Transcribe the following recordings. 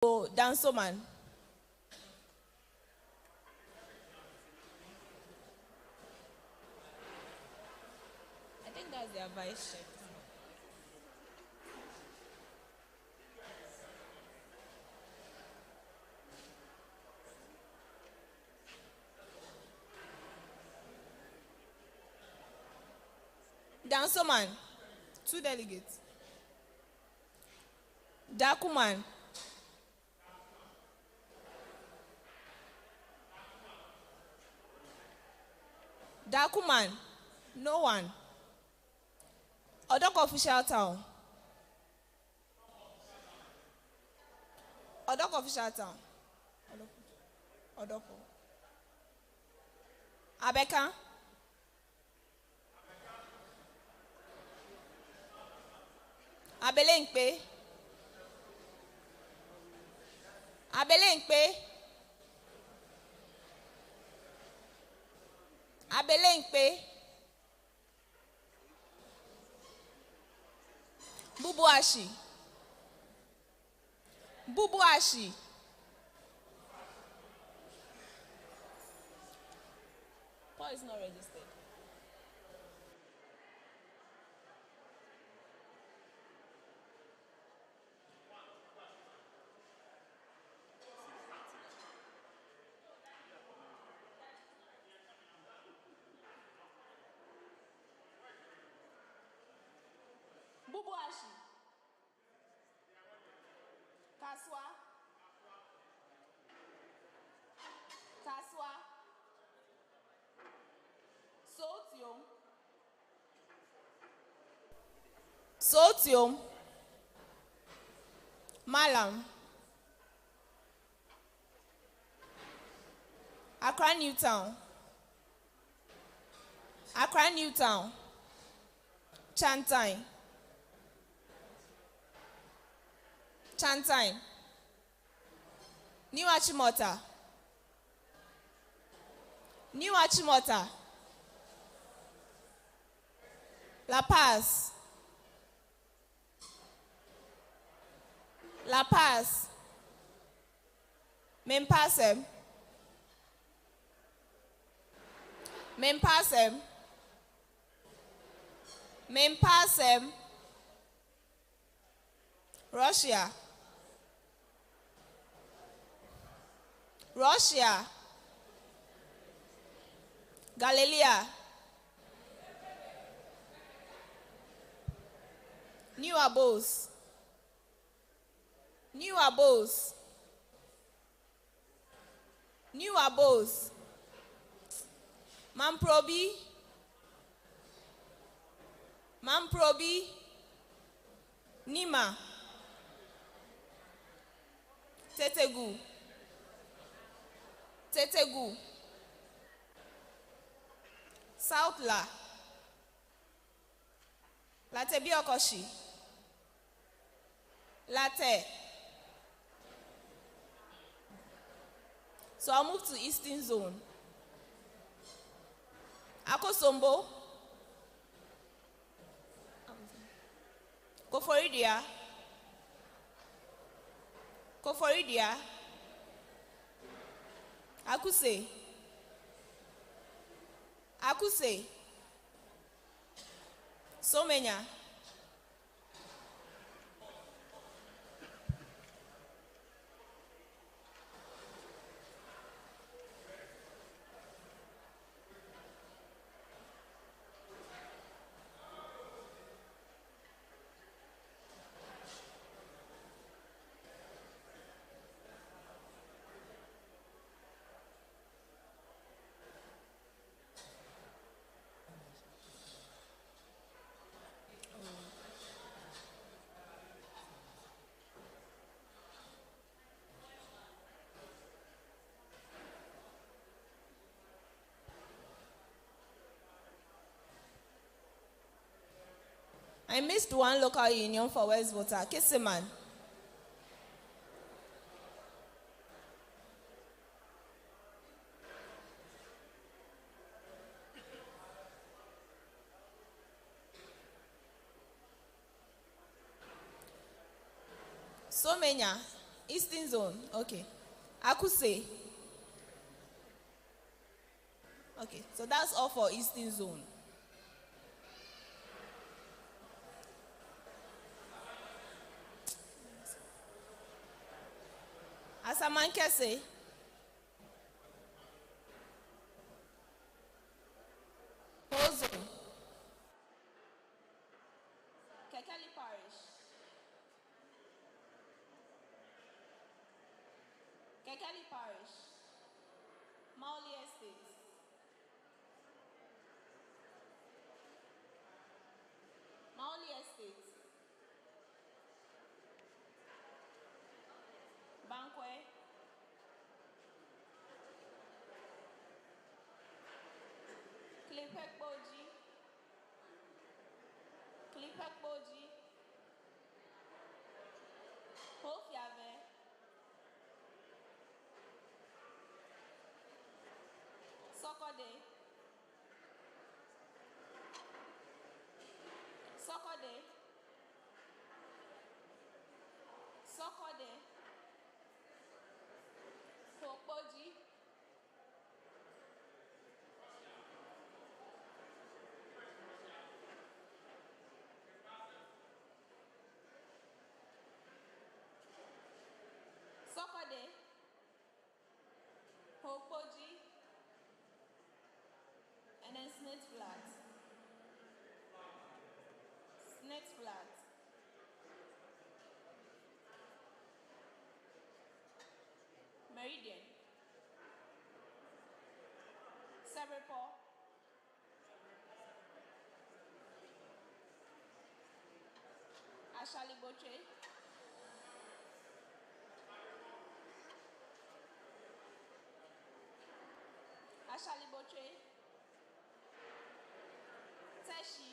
Oh, dancer man. I think that's their vice chef. Dancer man. 2 delegates. Dakuman. Dakuman. No one. Odok official town. Odok official town. Odoko. Abeka. Abelenkpe. Abelenkpe. Abelenkpe. Bubuashi. Bubuashi. Paul is not registered. Bubuashi. Kaswa. Kaswa. Sotium. Sotium. Malam. Accra Newtown. Accra Newtown. Chantine. Chantine. New Achimota. New Achimota. La Paz. La Paz. Mempasem. Mempasem. Mempasem. Russia. Russia. Galilee. New Abos. New Abos. New Abos. Mamprobi. Mamprobi. Nima. Tetegu. Tetegu. Southla. Latte Biokoshi. Latte. So I'll move to Eastern Zone. Akosombo. Koforidia. Koforidia. Akuse. Akuse. Somenya. I missed one local union for West Voter, Kissiman. Somenya, Eastern Zone. Okay. Akuse. Okay, so that's all for Eastern Zone. Asamankese. Whole zone. Kekeli Parish. Kekeli Parish. Mauli Estate. Mauli Estate. Bankwe. Klipekboji. Klipekboji. Hofiave. Sokode. Sokode. Sokode. Hokboji. Sokode. Hokboji. And then Snake Flat. Snake Flat. Meridian. Cerebral. Ashaliboche. Ashaliboche. Teshi.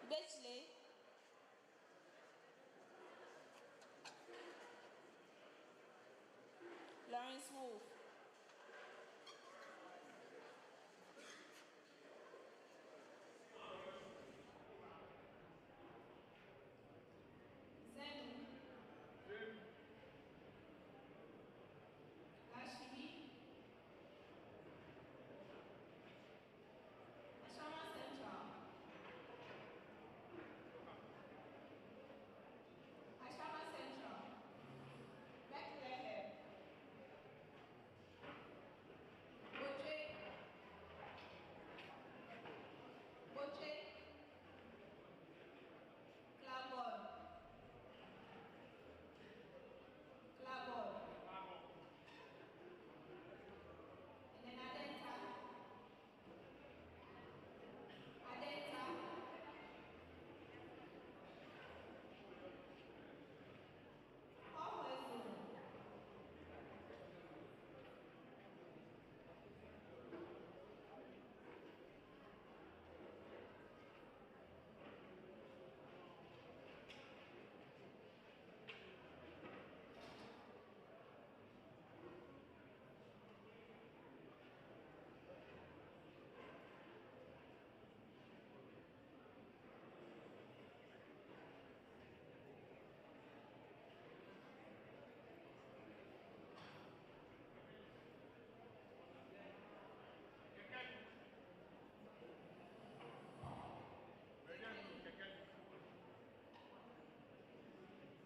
Bechley. Lawrence Wolf. Zenu. Ashibi. Ashama Central. Ashama Central. Bethlehem. Boche. Boche. Clabon. Clabon. And then Adenta. Adenta. Hallway Zone.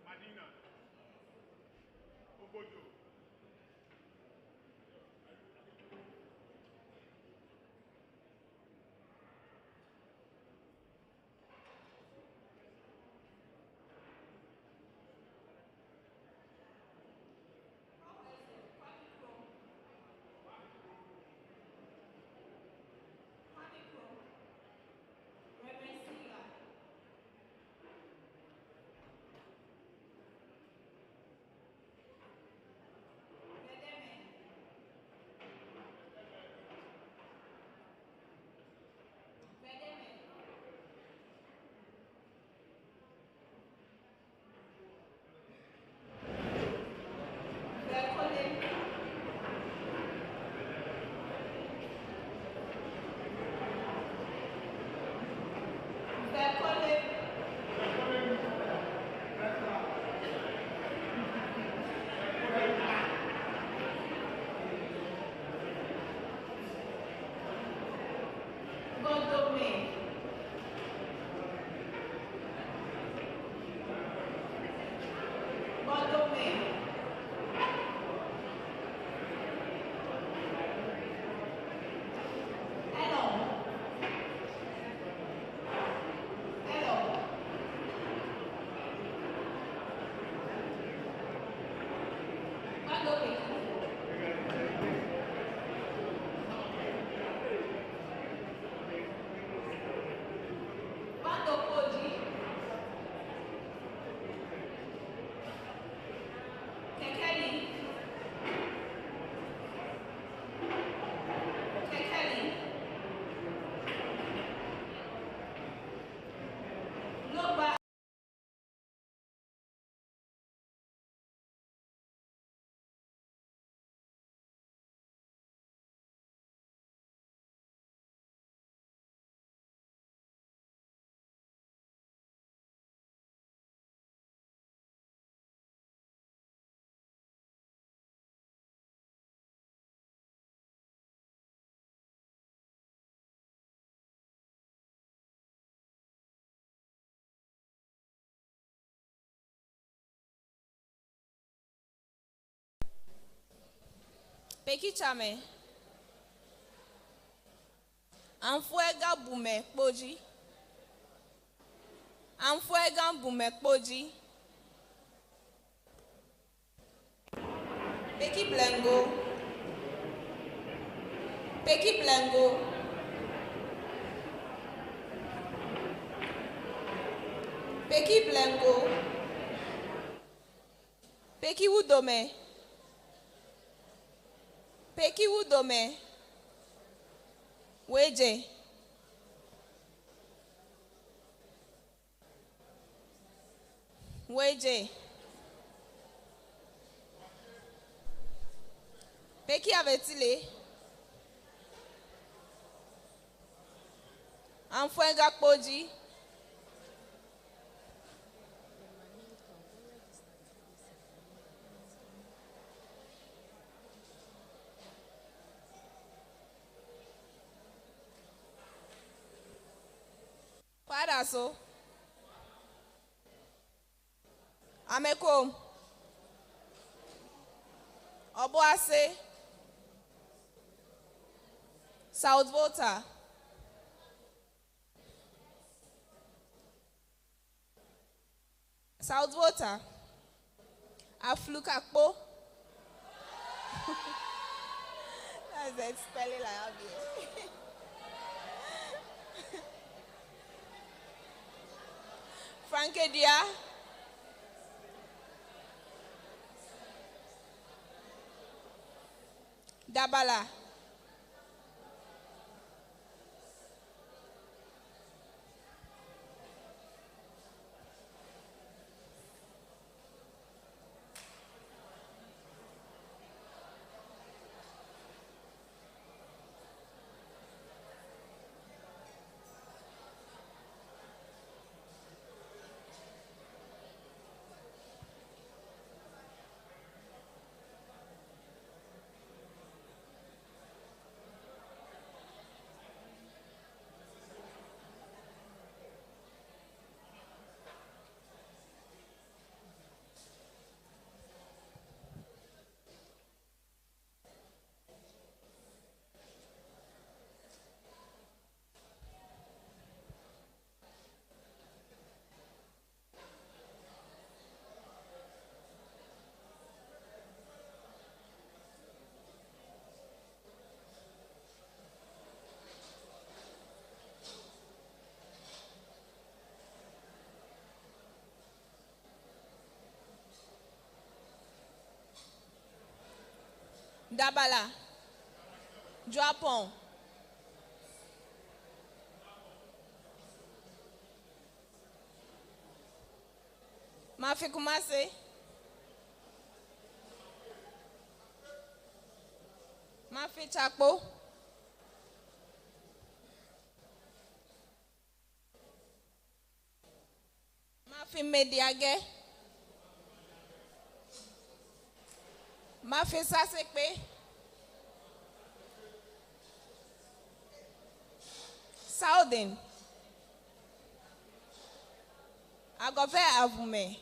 Madina. Obodo. Peki chame. Anfuega bume kpoji. Anfuega bume kpoji. Peki blengo. Peki blengo. Peki blengo. Peki udome. Peki udome. Weje. Weje. Peki avetile. Anfuega kpoji. Padaso. Ameko. Oboase. South Volta. South Volta. Aflukakpo. That's the spelling I have here. Frankedia. Dabala. Dabala. Japon. Mafi Kumase. Mafi Chakpo. Mafi Mediage. Mafi Sasekpe. Southern. Agove Avume.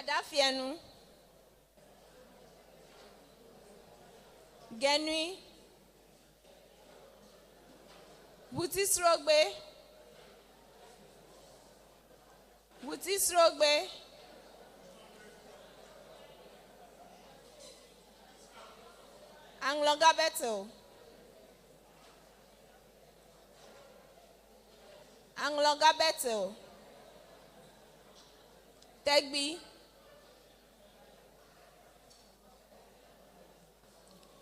Adafienu. Genui. Butisrogbe. Butisrogbe. Angloga Beto. Angloga Beto. Tegbi.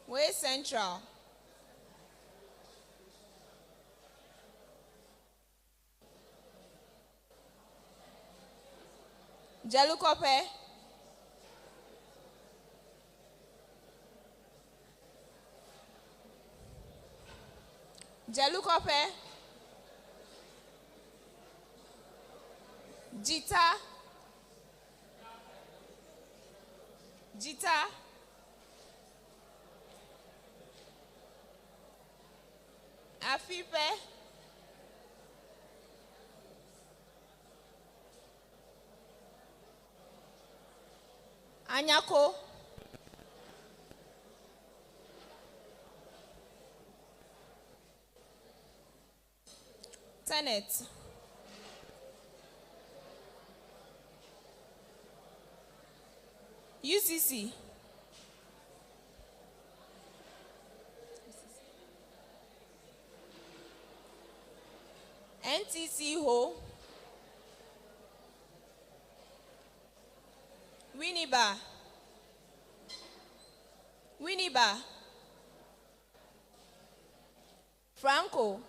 Way Central. Jelukope. Jelukope. Jita. Jita. Afipe. Anyako. Tenet. UCC. NTC Ho. Winneba. Winneba. Franco.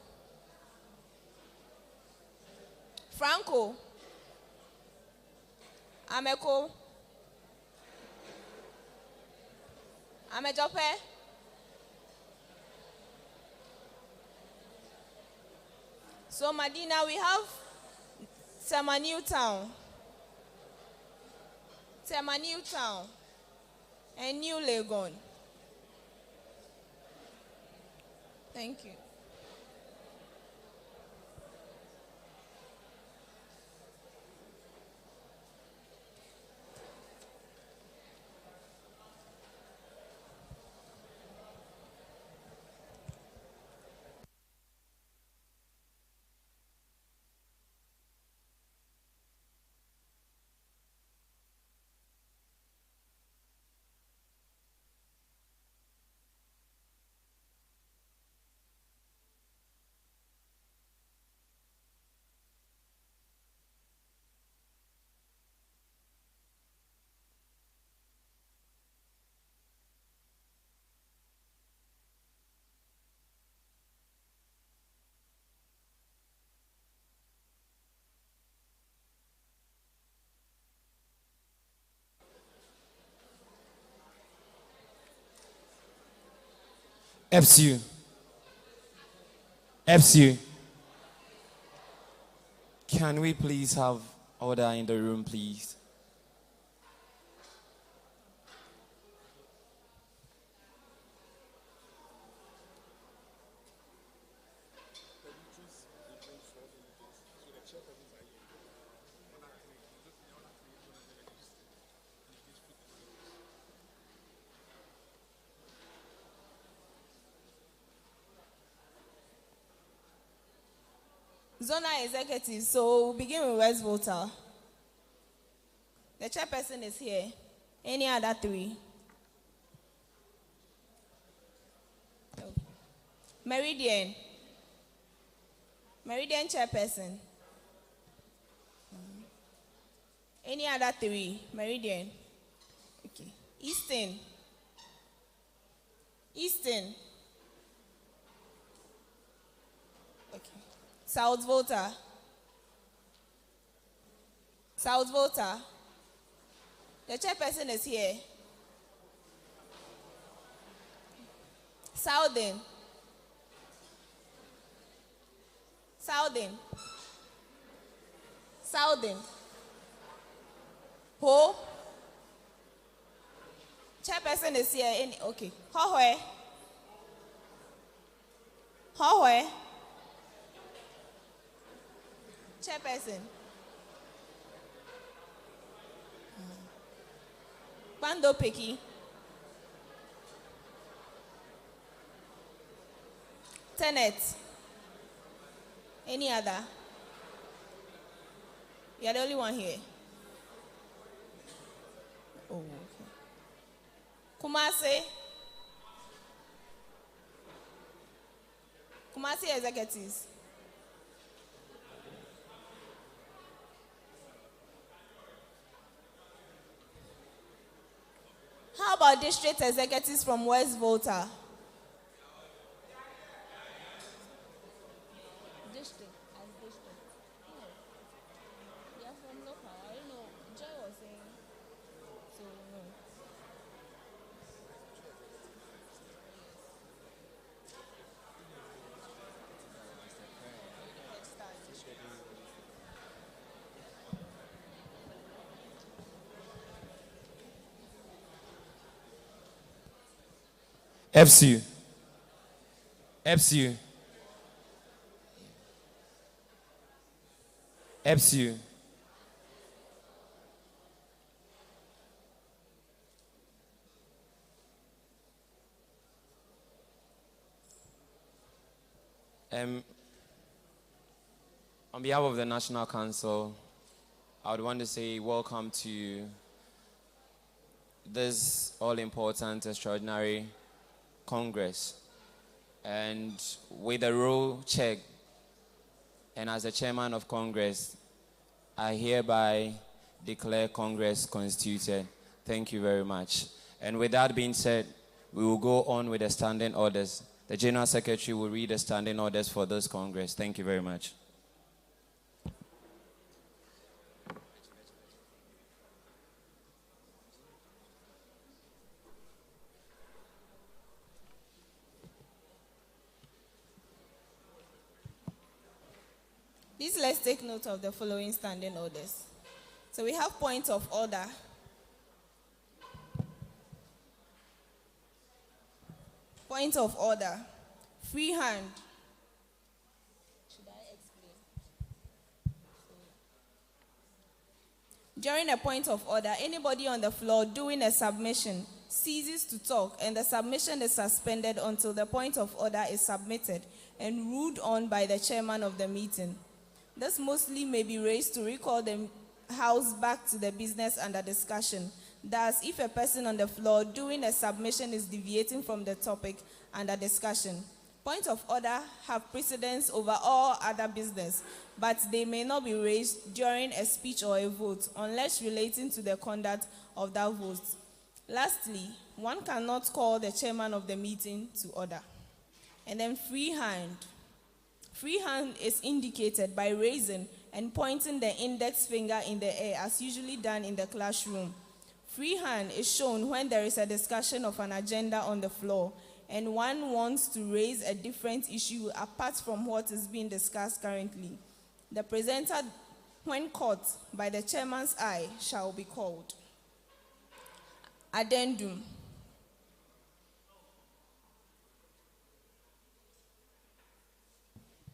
Franco. Ameko. Amejope. So Madina, we have Tema Newtown. Tema Newtown. And New Legon. Thank you. Epsu. Epsu. Can we please have order in the room, please? Zonal executive, so we'll begin with West Volta. The chairperson is here. Any other three? Okay. Meridian. Meridian chairperson. Any other three? Meridian. Okay. Eastern. Eastern. Okay. South Volta. South Volta. The chairperson is here. Southern. Southern. Southern. Ho. Chairperson is here. Okay. Hohwe. Hohwe. Chairperson. Bando Peki. Tenet. Any other? You're the only one here. Oh, okay. Kumasi. Kumasi executives. all district executives from West Volta. District as district. No. They are from local. I don't know. Joy was saying. So no. Epsu. Epsu. Epsu. On behalf of the National Council, I would want to say welcome to this all-important, extraordinary Congress. And with the roll check, and as the chairman of Congress, I hereby declare Congress constituted. Thank you very much. And with that being said, we will go on with the standing orders. The General Secretary will read the standing orders for this Congress. Thank you very much. Please let's take note of the following standing orders. So we have point of order. Point of order. Free hand. Should I explain? During a point of order, anybody on the floor doing a submission ceases to talk and the submission is suspended until the point of order is submitted and ruled on by the chairman of the meeting. This mostly may be raised to recall the House back to the business under discussion. Thus, if a person on the floor doing a submission is deviating from the topic under discussion, point of order have precedence over all other business, but they may not be raised during a speech or a vote unless relating to the conduct of that vote. Lastly, one cannot call the chairman of the meeting to order. And then free hand. Free hand is indicated by raising and pointing the index finger in the air as usually done in the classroom. Free hand is shown when there is a discussion of an agenda on the floor and one wants to raise a different issue apart from what is being discussed currently. The presenter, when caught by the chairman's eye, shall be called. Addendum.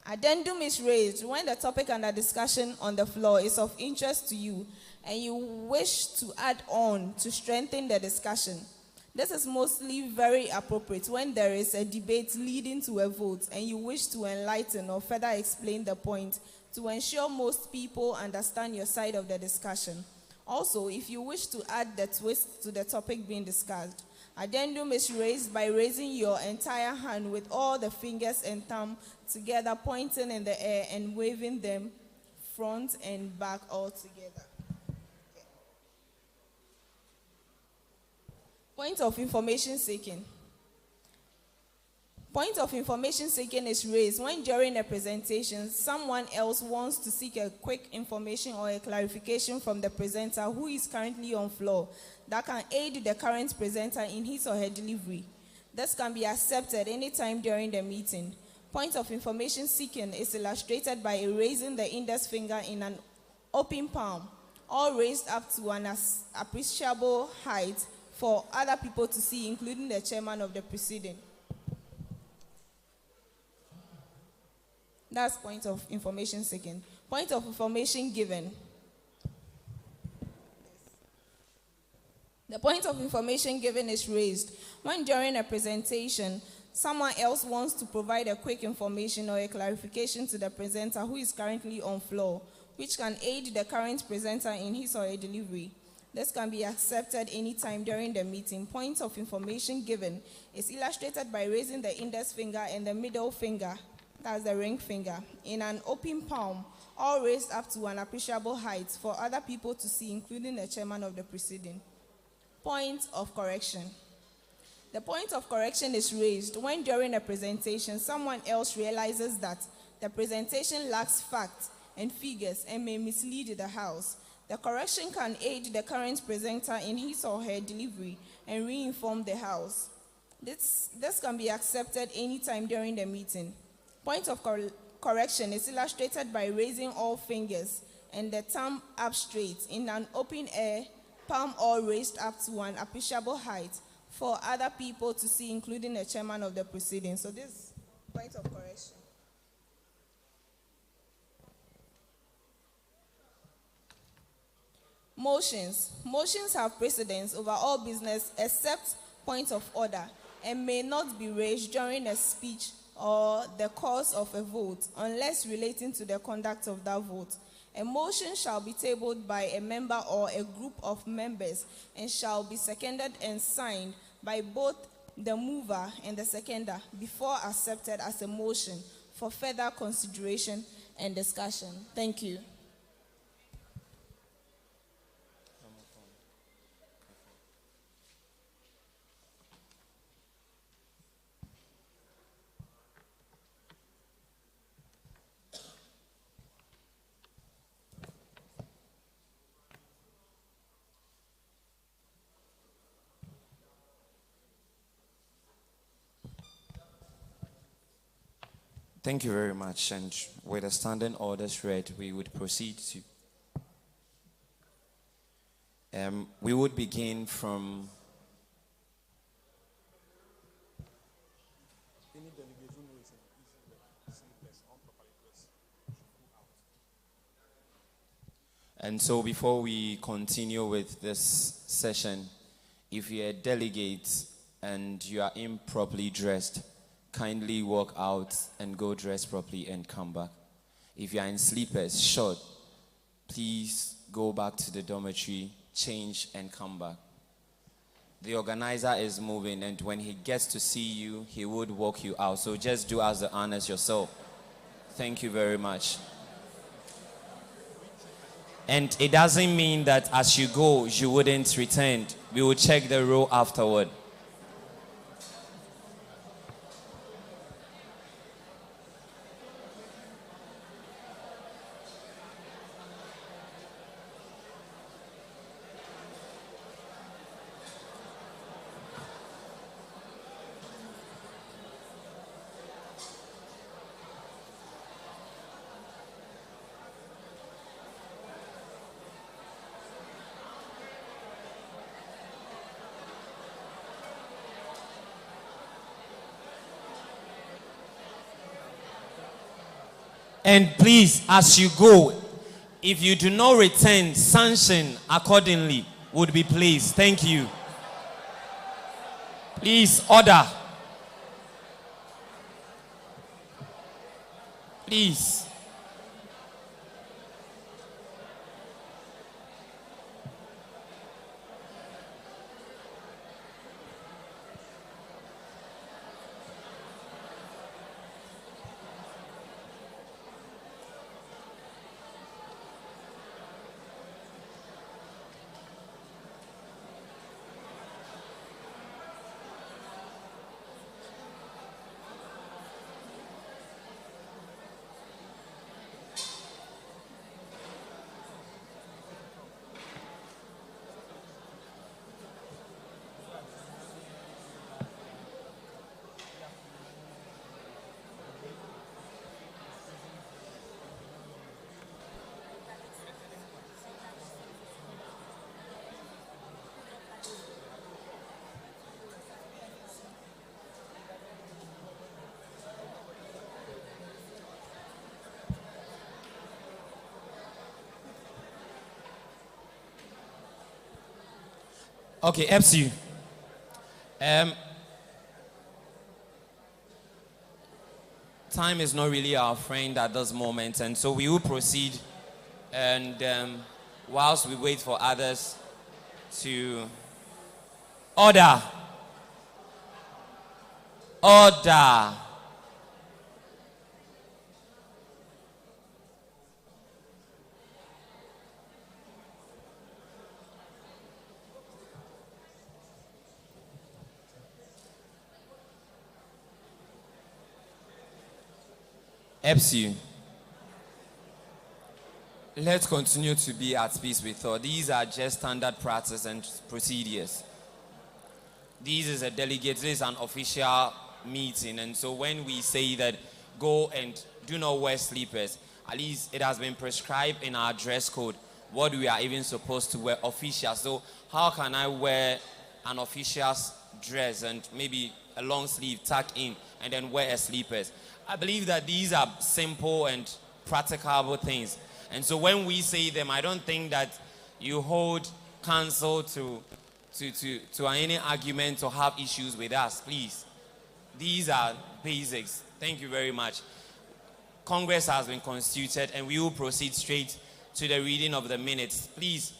Addendum is raised when the topic under discussion on the floor is of interest to you and you wish to add on to strengthen the discussion. This is mostly very appropriate when there is a debate leading to a vote and you wish to enlighten or further explain the point to ensure most people understand your side of the discussion. Also, if you wish to add the twist to the topic being discussed, addendum is raised by raising your entire hand with all the fingers and thumb together, pointing in the air and waving them front and back all together. Okay. Point of information seeking. Point of information seeking is raised when during a presentation, someone else wants to seek a quick information or a clarification from the presenter who is currently on floor that can aid the current presenter in his or her delivery. This can be accepted anytime during the meeting. Point of information seeking is illustrated by raising the index finger in an open palm, or raised up to an appreciable height for other people to see, including the chairman of the proceeding. That's point of information seeking. Point of information given. The point of information given is raised when during a presentation, someone else wants to provide a quick information or a clarification to the presenter who is currently on floor, which can aid the current presenter in his or her delivery. This can be accepted anytime during the meeting. Point of information given is illustrated by raising the index finger and the middle finger, that's the ring finger, in an open palm, all raised up to an appreciable height for other people to see, including the chairman of the proceeding. Point of correction. The point of correction is raised when during a presentation someone else realizes that the presentation lacks facts and figures and may mislead the House. The correction can aid the current presenter in his or her delivery and re-inform the House. This can be accepted anytime during the meeting. Point of correction is illustrated by raising all fingers and the thumb up straight in an open air, palm all raised up to an appreciable height for other people to see, including the chairman of the proceedings. So this point of correction. Motions. Motions have precedence over all business except point of order and may not be raised during a speech or the course of a vote unless relating to the conduct of that vote. A motion shall be tabled by a member or a group of members and shall be seconded and signed by both the mover and the seconder before accepted as a motion for further consideration and discussion. Thank you. Thank you very much. And with the standing orders read, we would proceed to. We would begin from. And so before we continue with this session, if you're a delegate and you are improperly dressed, kindly walk out and go dress properly and come back. If you are in sleepers, short, please go back to the dormitory, change and come back. The organizer is moving, and when he gets to see you, he would walk you out. So just do as the honors yourself. Thank you very much. And it doesn't mean that as you go, you wouldn't return. We will check the row afterward. And please, as you go, if you do not return, sanction accordingly would be placed. Thank you. Please, order. Please. Okay, Epsu. Time is not really our friend at this moment, and so we will proceed. And whilst we wait for others to order. Order. Epsu, let's continue to be at peace with all. These are just standard practice and procedures. This is a delegate, this is an official meeting, and so when we say that go and do not wear slippers, at least it has been prescribed in our dress code what we are even supposed to wear official. So how can I wear an official's dress and maybe a long sleeve tuck in and then wear a slippers? I believe that these are simple and practicable things. And so when we say them, I don't think that you hold counsel to any argument or have issues with us, please. These are basics. Thank you very much. Congress has been constituted and we will proceed straight to the reading of the minutes. Please,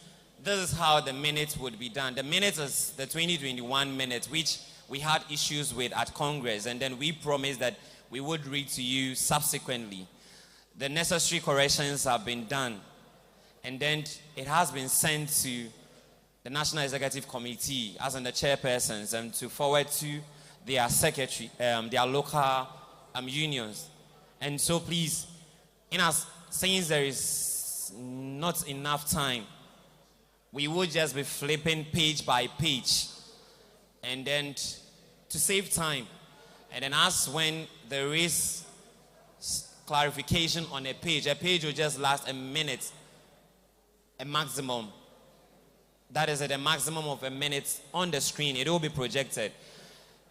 this is how the minutes would be done. The minutes is the 2021 minutes, which we had issues with at Congress, and then we promised that we would read to you subsequently. The necessary corrections have been done, and then it has been sent to the National Executive Committee, as in the chairpersons, and to forward to their secretary, their local unions. And so please, since there is not enough time, we will just be flipping page by page, and then to save time, and then as when there is clarification on a page will just last a minute, a maximum. That is at a maximum of a minute on the screen. It will be projected.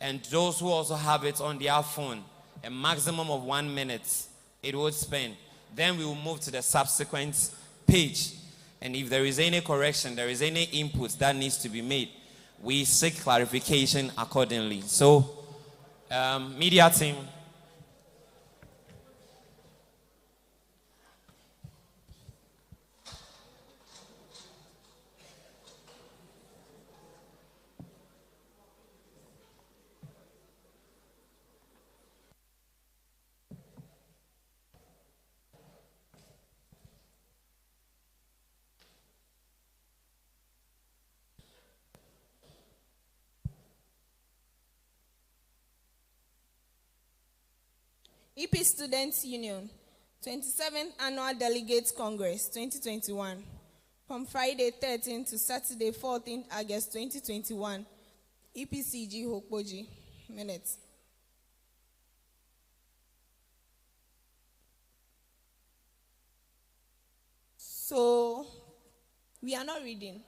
And those who also have it on their phone, a maximum of 1 minute it would spend. Then we will move to the subsequent page. And if there is any correction, there is any input that needs to be made, we seek clarification accordingly. So, media team. EP Students Union, 27th Annual Delegates Congress, 2021. From Friday 13th to Saturday 14th August 2021. EPCG Hokpoji. Minutes. So, we are not reading.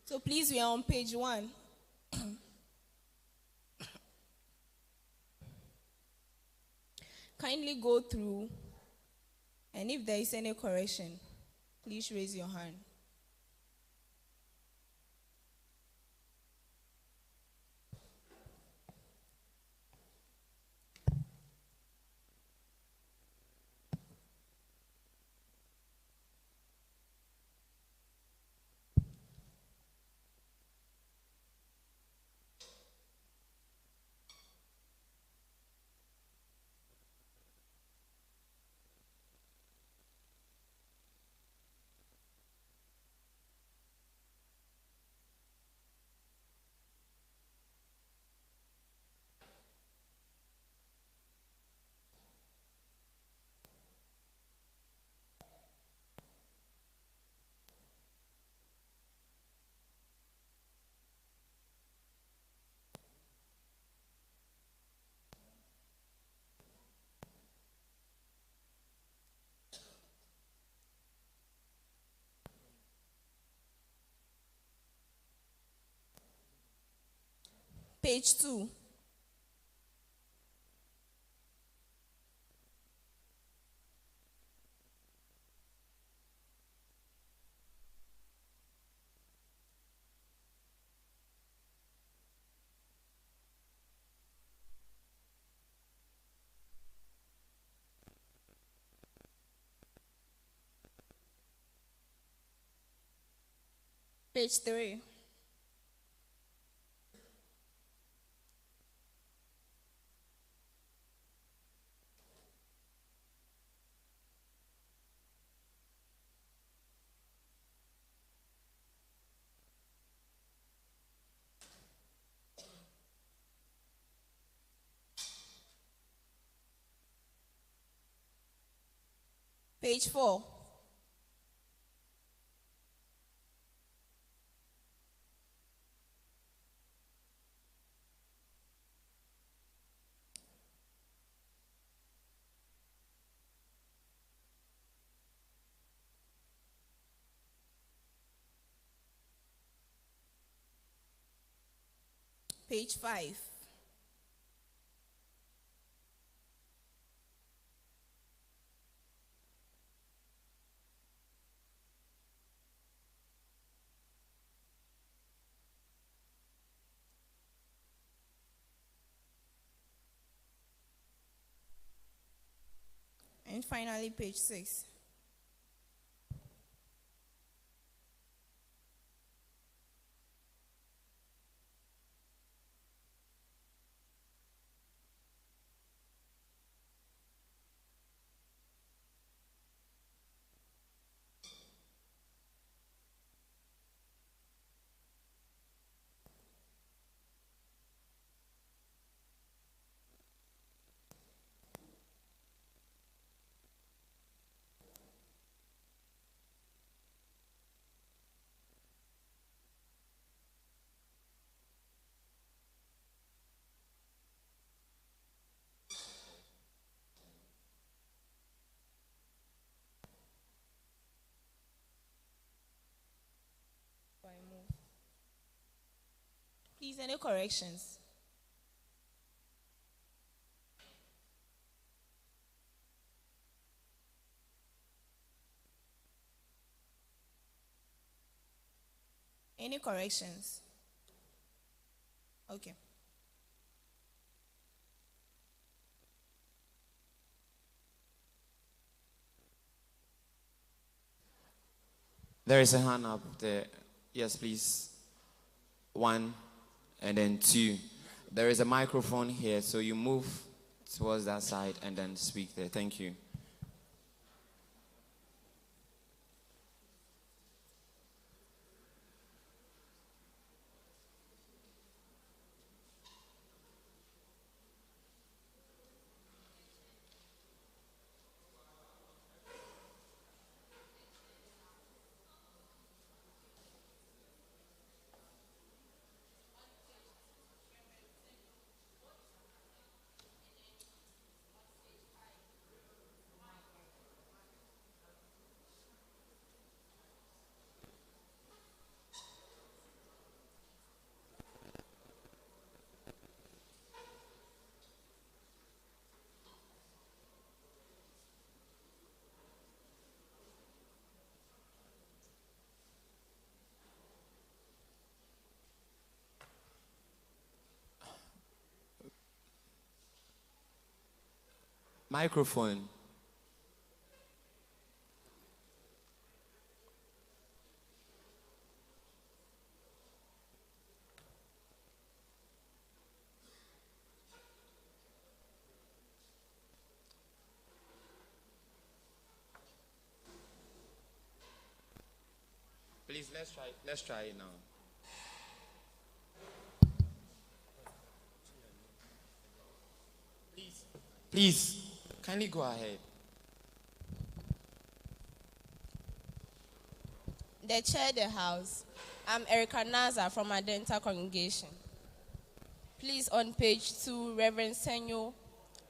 So please, we are on page 1. Kindly go through, and if there is any correction, please raise your hand. Page 2. Page 3. Page 4. Page 5. And finally, page 6. Please, any corrections? Any corrections? Okay. There is a hand up there. Yes, please. 1 and then 2. There is a microphone here, so you move towards that side and then speak there. Thank you. Microphone. Please, let's try it now. Please, kindly go ahead. The chair, the house. I'm Erica Naza from Adenta congregation. Please, on page 2, Reverend Senyo,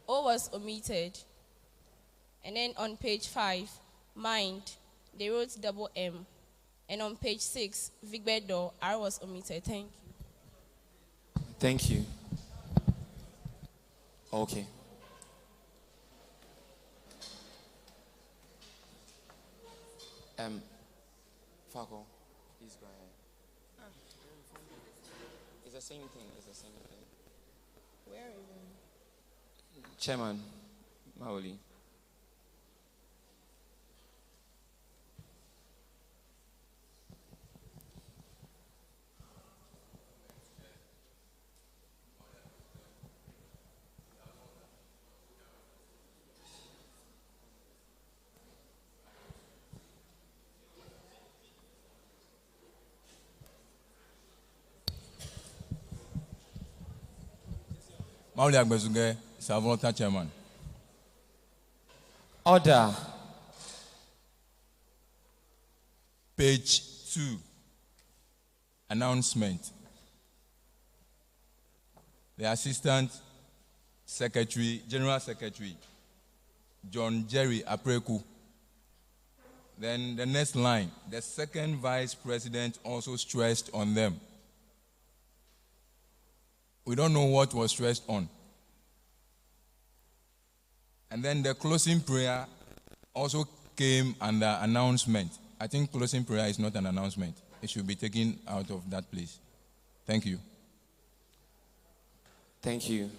O was omitted. And then on page 5, mind, they wrote double M. And on page 6, Vigbedo, R was omitted. Thank you. Thank you. Okay. Fako, please go ahead. It's the same thing. It's the same thing. Where even? Chairman, Maoli. Mauli Agbezunge, c'est un volontaire chairman. Order. Page 2, announcement. The Assistant Secretary, General Secretary, John Jerry Apreku. Then the next line, the second Vice President also stressed on them. We don't know what was stressed on. And then the closing prayer also came under announcement. I think closing prayer is not an announcement. It should be taken out of that place. Thank you. Thank you.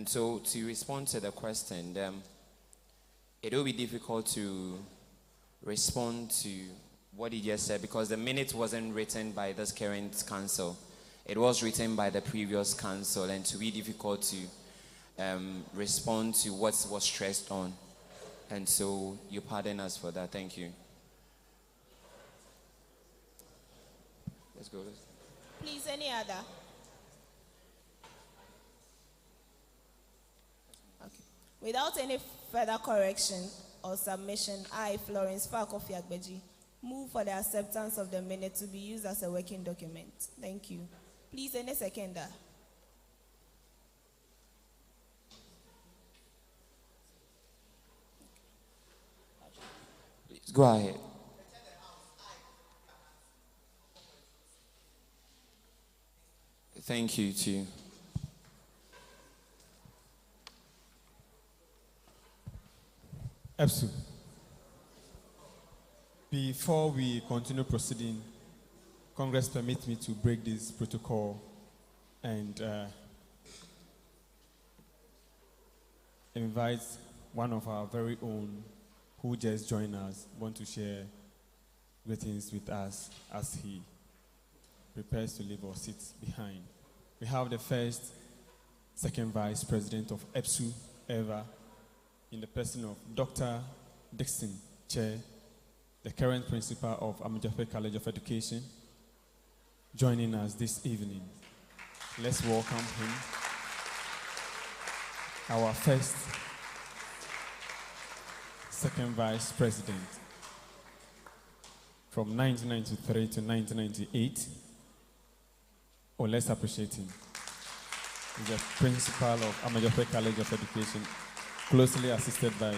So to respond to the question, it will be difficult to respond to what he just said because the minute wasn't written by this current council. It was written by the previous council, and to be difficult to respond to what was stressed on. And so you pardon us for that. Thank you. Let's go. Please, any other? Okay. Without any further correction or submission, I, Florence Fakofiagbeji, move for the acceptance of the minute to be used as a working document. Thank you. Please, any seconder? Please go ahead. Thank you too. Epsu. Before we continue proceeding, Congress permit me to break this protocol and invite one of our very own who just joined us, want to share greetings with us as he prepares to leave or sits behind. We have the first, second Vice President of Epsu ever, in the person of Dr. Dixon Chair, the current principal of Amajafe College of Education, joining us this evening. Let's welcome him. Our first, second Vice President from 1993 to 1998. Oh, let's appreciate him. He's the principal of Amajafe College of Education, closely assisted by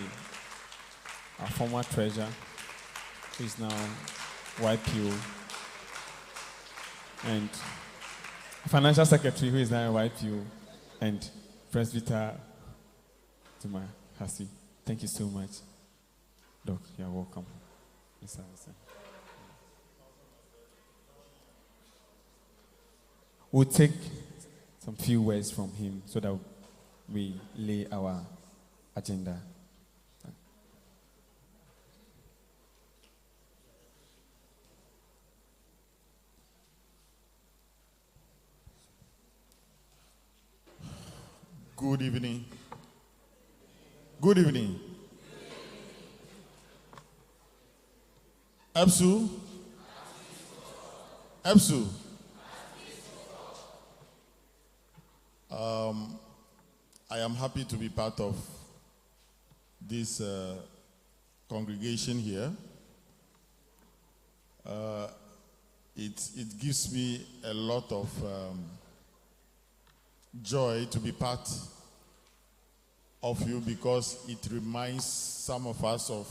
our former treasurer, who is now YPO, and financial secretary, who is now YPO, and Presbyter Tuma Hasi. Thank you so much. Doc, you're welcome. Yes, sir. We'll take some few words from him so that we lay our agenda. Good evening. Good evening. Epsu. Epsu. I am happy to be part of this congregation here. It gives me a lot of joy to be part of you because it reminds some of us of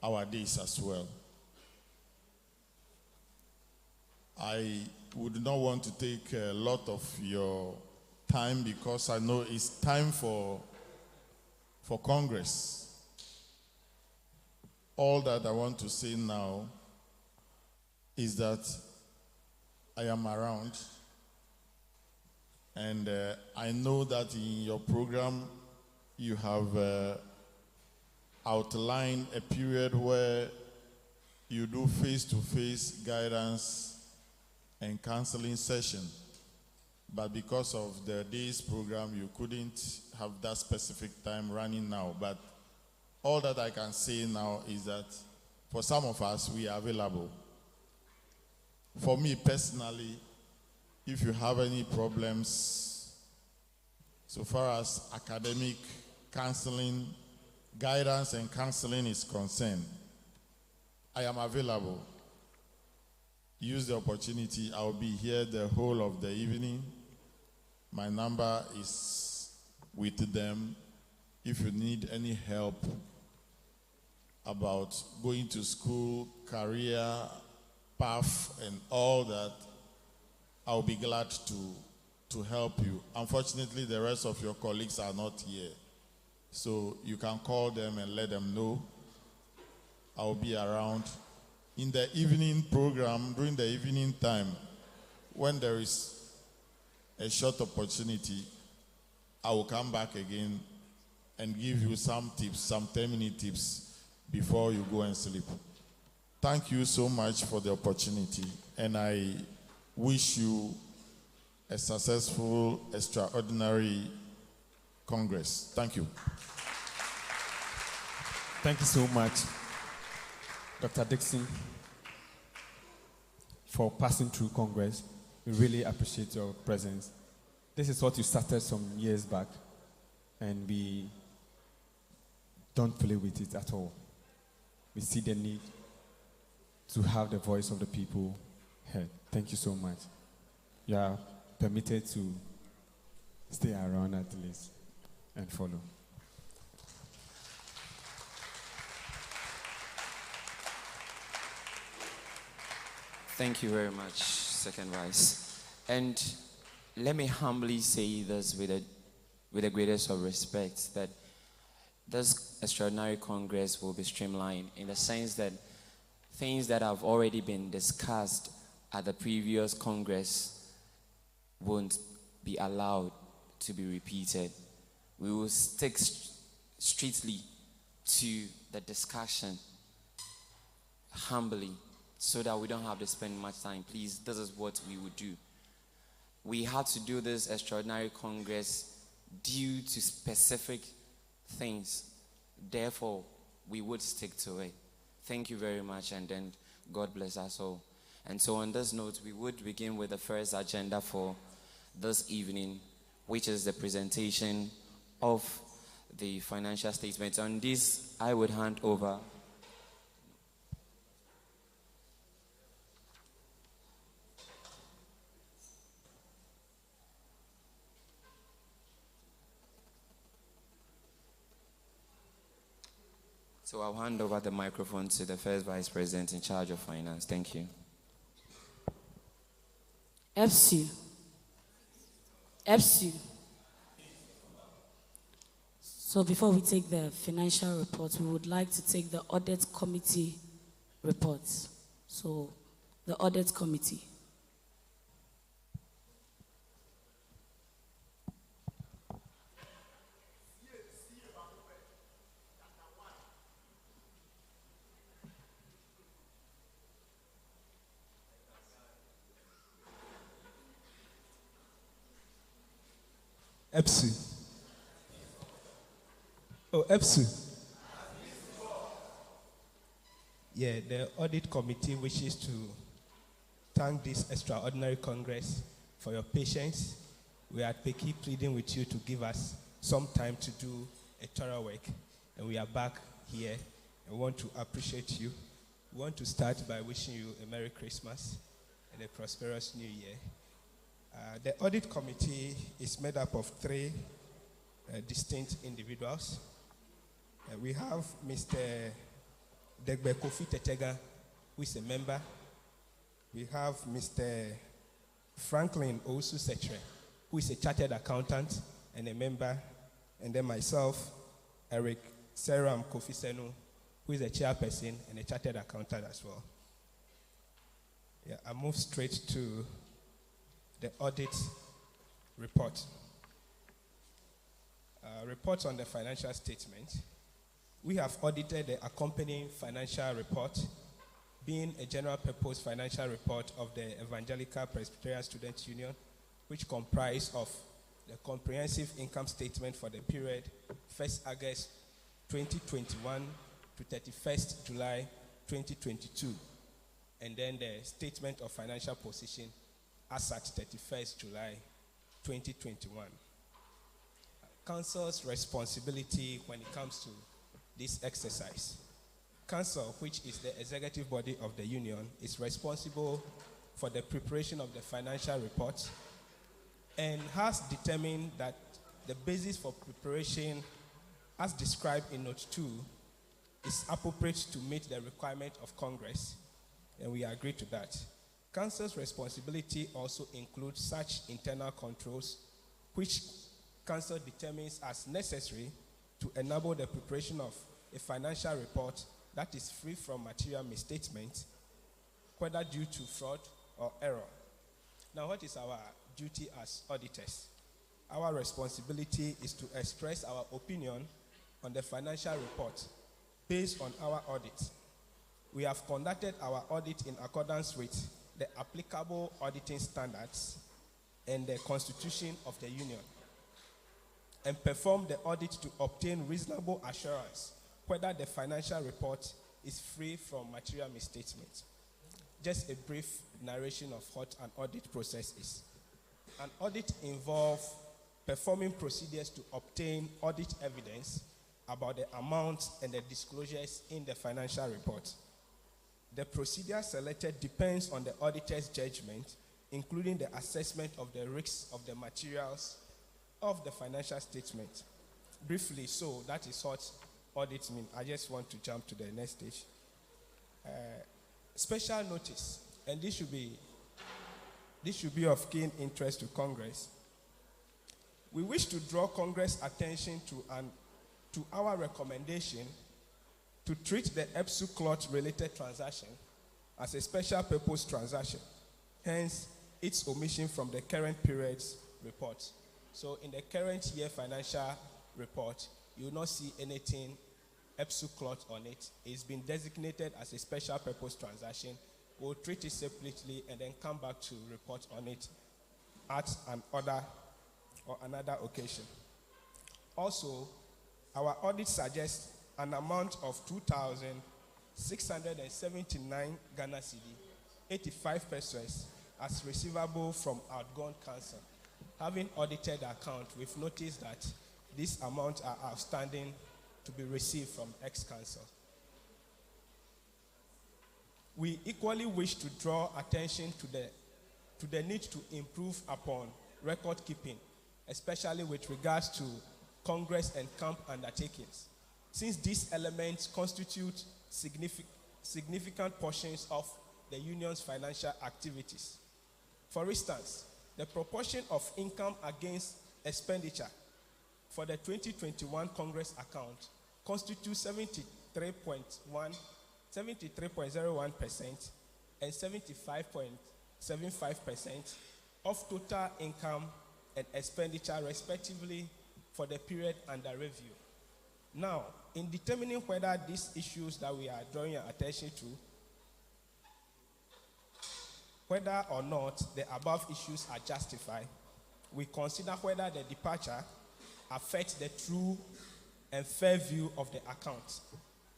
our days as well. I would not want to take a lot of your time because I know it's time for Congress. All that I want to say now is that I am around, and I know that in your program you have outlined a period where you do face-to-face guidance and counseling session. But because of the day's program, you couldn't have that specific time running now. But all that I can say now is that for some of us, we are available. For me personally, if you have any problems so far as academic counseling, guidance and counseling is concerned, I am available. Use the opportunity. I'll be here the whole of the evening. My number is with them. If you need any help about going to school, career, path, and all that, I'll be glad to help you. Unfortunately, the rest of your colleagues are not here. So you can call them and let them know. I'll be around. In the evening program, during the evening time, when there is a short opportunity, I will come back again and give you some tips, some 10-minute tips before you go and sleep. Thank you so much for the opportunity, and I wish you a successful, extraordinary Congress. Thank you. Thank you so much, Dr. Dixon, for passing through Congress. We really appreciate your presence. This is what you started some years back, and we don't play with it at all. We see the need to have the voice of the people heard. Thank you so much. You are permitted to stay around at least and follow. Thank you very much, Second Vice. And let me humbly say this with the greatest of respect, that this extraordinary Congress will be streamlined in the sense that things that have already been discussed at the previous Congress won't be allowed to be repeated. We will stick strictly to the discussion humbly, so that we don't have to spend much time. Please, this is what we would do. We had to do this extraordinary Congress due to specific things. Therefore, we would stick to it. Thank you very much, and then God bless us all. And so on this note, we would begin with the first agenda for this evening, which is the presentation of the financial statements. On this, I would hand over So I'll hand over the microphone to the first Vice President in charge of finance. Thank you. Epsu. So before we take the financial report, we would like to take the audit committee reports. So the audit committee. Epsu. Oh, Epsu. Yeah, the audit committee wishes to thank this extraordinary Congress for your patience. We are pleading with you to give us some time to do a thorough work, and we are back here and want to appreciate you. We want to start by wishing you a Merry Christmas and a prosperous New Year. The audit committee is made up of three distinct individuals. We have Mr. Degbe Kofi Tetega, who is a member. We have Mr. Franklin Ousu Setre, who is a chartered accountant and a member. And then myself, Eric Seram Kofi Senu, who is a chairperson and a chartered accountant as well. Yeah, I move straight to the audit report. Report on the financial statement. We have audited the accompanying financial report, being a general purpose financial report of the Evangelical Presbyterian Students Union, which comprised of the comprehensive income statement for the period 1st August 2021 to 31st July 2022. and then the statement of financial position as at 31st July 2021. Council's responsibility when it comes to this exercise. Council, which is the executive body of the union, is responsible for the preparation of the financial report and has determined that the basis for preparation, as described in Note 2, is appropriate to meet the requirement of Congress, and we agree to that. Council's responsibility also includes such internal controls which Council determines as necessary to enable the preparation of a financial report that is free from material misstatement, whether due to fraud or error. Now, what is our duty as auditors? Our responsibility is to express our opinion on the financial report based on our audit. We have conducted our audit in accordance with the applicable auditing standards and the Constitution of the Union, and performed the audit to obtain reasonable assurance whether the financial report is free from material misstatement. Just a brief narration of what an audit process is. An audit involves performing procedures to obtain audit evidence about the amounts and the disclosures in the financial report. The procedure selected depends on the auditor's judgment, including the assessment of the risks of the materials of the financial statement. Briefly, so that is what audit means. I just want to jump to the next stage. Special notice, and this should be of keen interest to Congress. We wish to draw Congress' attention to our recommendation to treat the Epsu cloth-related transaction as a special purpose transaction, hence its omission from the current period's report. So in the current year financial report, you will not see anything Epsu cloth on it. It's been designated as a special purpose transaction. We'll treat it separately and then come back to report on it at another occasion. Also, our audit suggests an amount of 2,679 Ghana cedi, 85 pesos, as receivable from outgone council. Having audited the account, we've noticed that these amounts are outstanding to be received from ex-council. We equally wish to draw attention to the need to improve upon record keeping, especially with regards to Congress and camp undertakings, since these elements constitute significant portions of the union's financial activities. For instance, the proportion of income against expenditure for the 2021 Congress account constitutes 73.01% and 75.75% of total income and expenditure, respectively, for the period under review. Now, in determining whether these issues that we are drawing your attention to, whether or not the above issues are justified, we consider whether the departure affects the true and fair view of the account,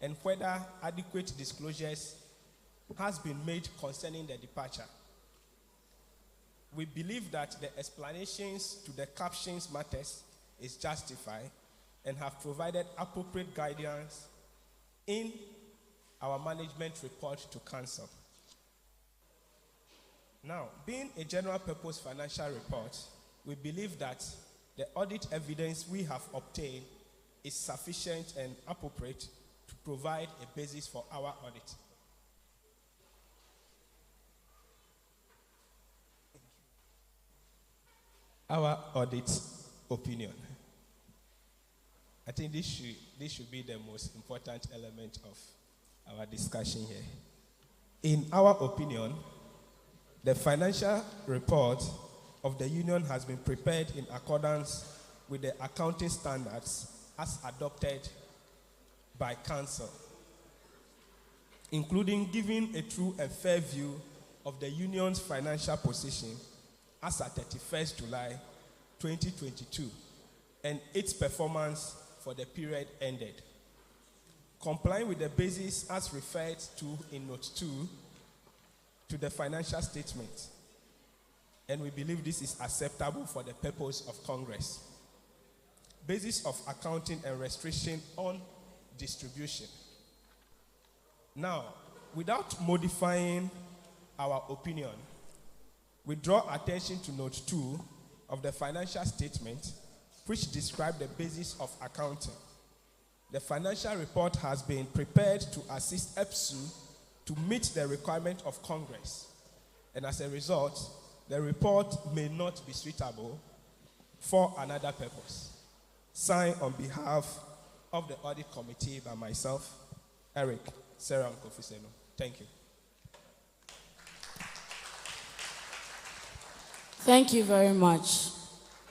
and whether adequate disclosures has been made concerning the departure. We believe that the explanations to the captions matters is justified and have provided appropriate guidance in our management report to council. Now, being a general purpose financial report, we believe that the audit evidence we have obtained is sufficient and appropriate to provide a basis for our audit. Our audit opinion. I think this should be the most important element of our discussion here. In our opinion, the financial report of the union has been prepared in accordance with the accounting standards as adopted by council, including giving a true and fair view of the union's financial position as at 31st July 2022 and its performance for the period ended. Complying with the basis as referred to in Note 2, to the financial statement, and we believe this is acceptable for the purpose of Congress. Basis of accounting and restriction on distribution. Now, without modifying our opinion, we draw attention to note 2 of the financial statement, which describes the basis of accounting. The financial report has been prepared to assist Epsu to meet the requirement of Congress, and as a result, the report may not be suitable for another purpose. Signed on behalf of the Audit Committee by myself, Eric, Sarah, and Kofi Seno. Thank you. Thank you very much,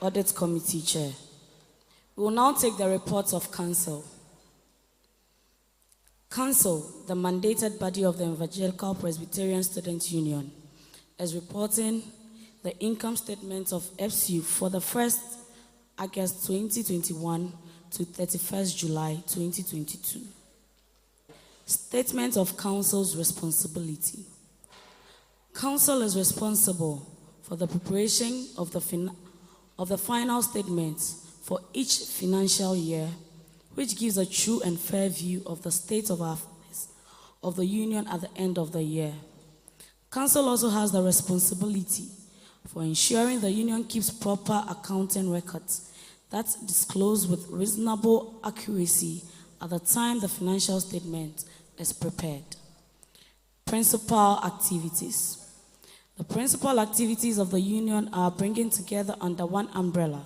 Audit Committee Chair. We will now take the reports of Council. Council, the mandated body of the Evangelical Presbyterian Student Union, is reporting the income statement of Epsu for the 1st August 2021 to 31st July 2022. Statement of Council's responsibility. Council is responsible for the preparation of the final statements for each financial year, which gives a true and fair view of the state of affairs of the Union at the end of the year. Council also has the responsibility for ensuring the Union keeps proper accounting records that disclose with reasonable accuracy at the time the financial statement is prepared. Principal activities. The principal activities of the Union are bringing together under one umbrella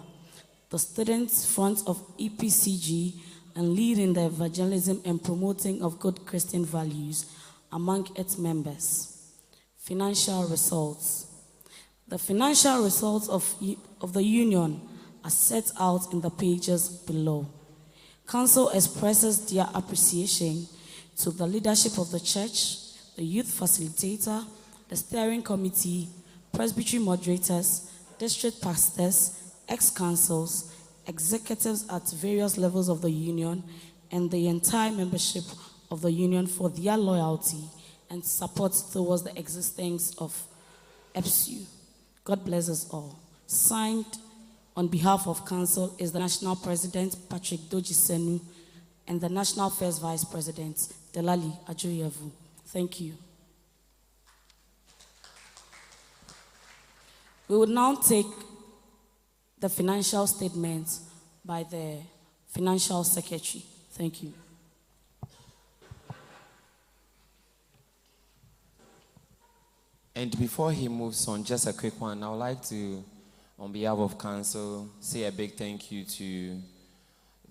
the students' front of EPCG and leading the evangelism and promoting of good Christian values among its members. Financial results. The financial results of the Union are set out in the pages below. Council expresses their appreciation to the leadership of the church, the youth facilitator, the steering committee, presbytery moderators, district pastors, ex-councils, executives at various levels of the Union, and the entire membership of the Union for their loyalty and support towards the existence of Epsu. God bless us all. Signed on behalf of Council is the National President, Patrick Dojisenu, and the National First Vice President, Delali Ajoyevu. Thank you. We will now take the financial statements by the Financial Secretary. Thank you. And before he moves on, just a quick one. I would like to, on behalf of Council, say a big thank you to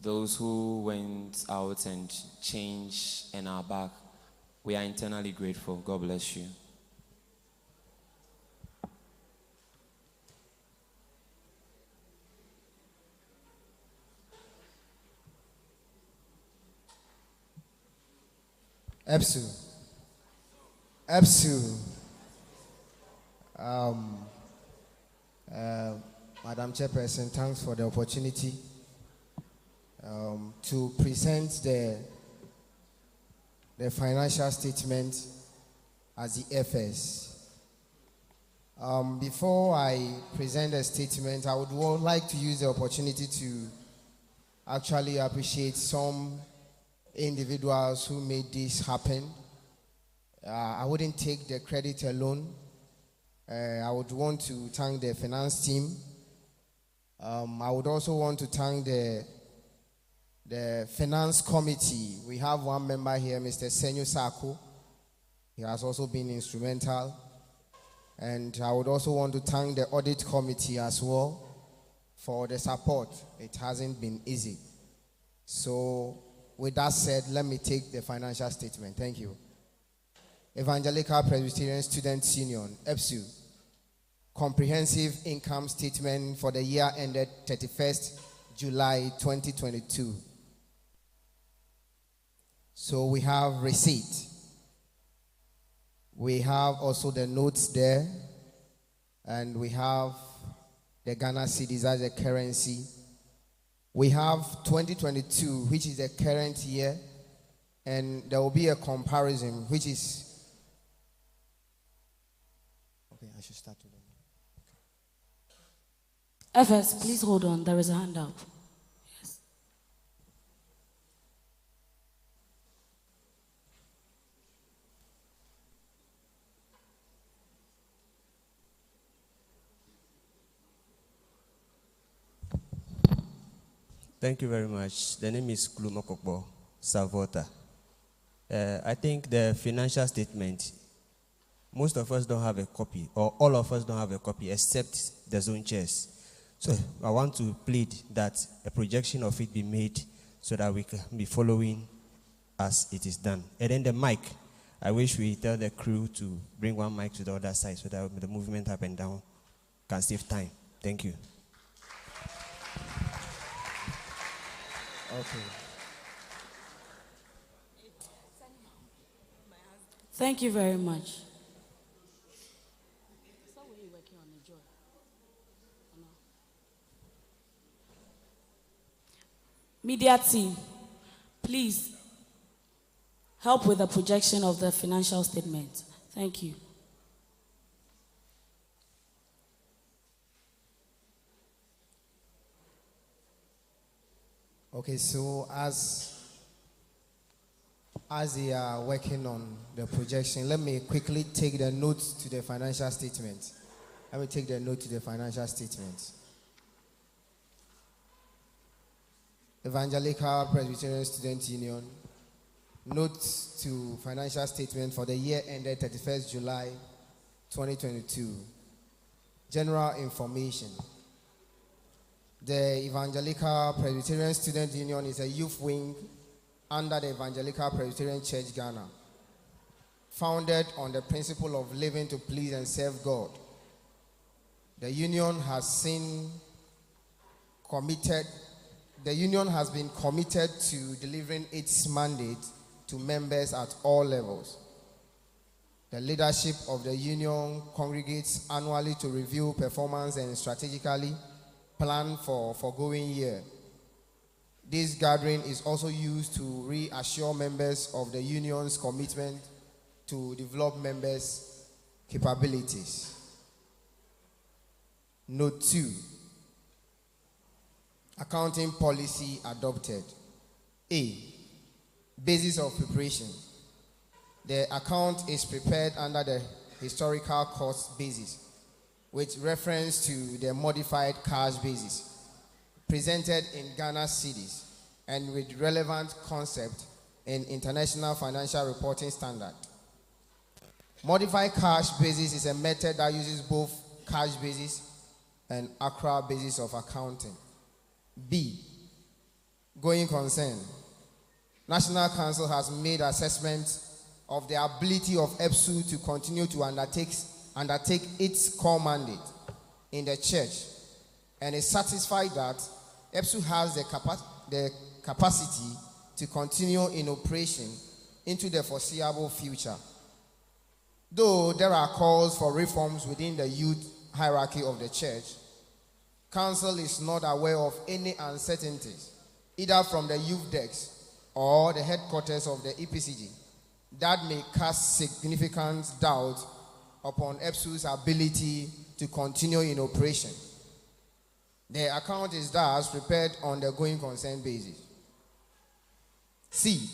those who went out and changed and are back. We are internally grateful. God bless you. Epsu. Madam Chairperson, thanks for the opportunity to present the financial statement as the FS. Before I present the statement, I would like to use the opportunity to actually appreciate some individuals who made this happen. I wouldn't take the credit alone. I would want to thank the finance team. I would also want to thank the finance committee. We have one member here, Mr. Senyo Sako. He has also been instrumental. And I would also want to thank the audit committee as well for the support. It hasn't been easy. So with that said, let me take the financial statement. Thank you. Evangelical Presbyterian Students Union, Epsu. Comprehensive income statement for the year ended 31st July 2022. So we have receipt. We have also the notes there. And we have the Ghana cedis as a currency. We have 2022, which is the current year. And there will be a comparison, which is Okay, I should start with them. FS, please hold on. There is a hand up. Yes. Thank you very much. The name is Klumokokbo Savota. I think the financial statement, most of us don't have a copy, or all of us don't have a copy, except the zone chairs. So I want to plead that a projection of it be made so that we can be following as it is done. And then the mic, I wish we tell the crew to bring one mic to the other side so that the movement up and down can save time. Thank you. Okay. Thank you very much. Media team, please help with the projection of the financial statement. Thank you. Okay, so as they are working on the projection, let me quickly take the notes to the financial statement. Let me take the note to the financial statement. Evangelical Presbyterian Student Union, notes to financial statement for the year ended 31st July 2022. General information. The Evangelical Presbyterian Student Union is a youth wing under the Evangelical Presbyterian Church Ghana, founded on the principle of living to please and serve God. The union has been committed to delivering its mandate to members at all levels. The leadership of the union congregates annually to review performance and strategically plan for foregoing year. This gathering is also used to reassure members of the union's commitment to develop members' capabilities. Note 2. Accounting policy adopted. A. Basis of preparation. The account is prepared under the historical cost basis, with reference to the modified cash basis, presented in Ghana cedis, and with relevant concept in International Financial Reporting Standard. Modified cash basis is a method that uses both cash basis and accrual basis of accounting. B. Going concern. National Council has made assessment of the ability of Epsu to continue to undertake its core mandate in the church, and is satisfied that Epsu has the capacity to continue in operation into the foreseeable future. Though there are calls for reforms within the youth hierarchy of the church, Council is not aware of any uncertainties, either from the youth decks or the headquarters of the EPCG, that may cast significant doubt upon Epsu's ability to continue in operation. The account is thus prepared on the going concern basis. C.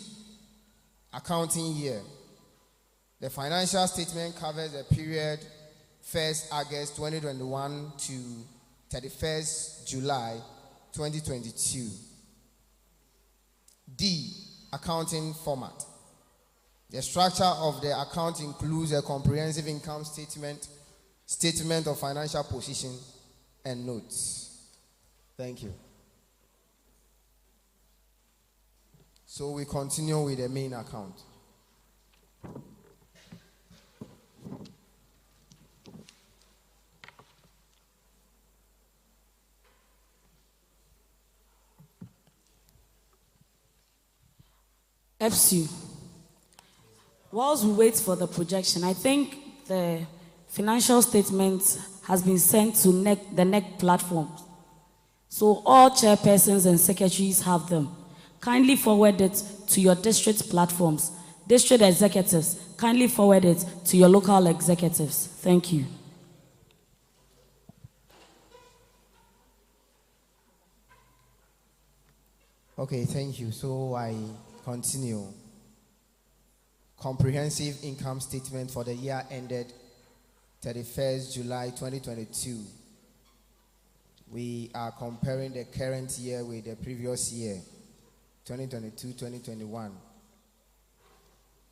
Accounting year. The financial statement covers the period 1st August 2021 to 31st July 2022. D. Accounting format. The structure of the account includes a comprehensive income statement, statement of financial position, and notes. Thank you. So we continue with the main account. Epsu. Whilst we wait for the projection, I think the financial statement has been sent to the NEC platform. So all chairpersons and secretaries have them. Kindly forward it to your district platforms. District executives, kindly forward it to your local executives. Thank you. Okay, thank you. So I continue. Comprehensive income statement for the year ended 31st July 2022. We are comparing the current year with the previous year, 2022-2021.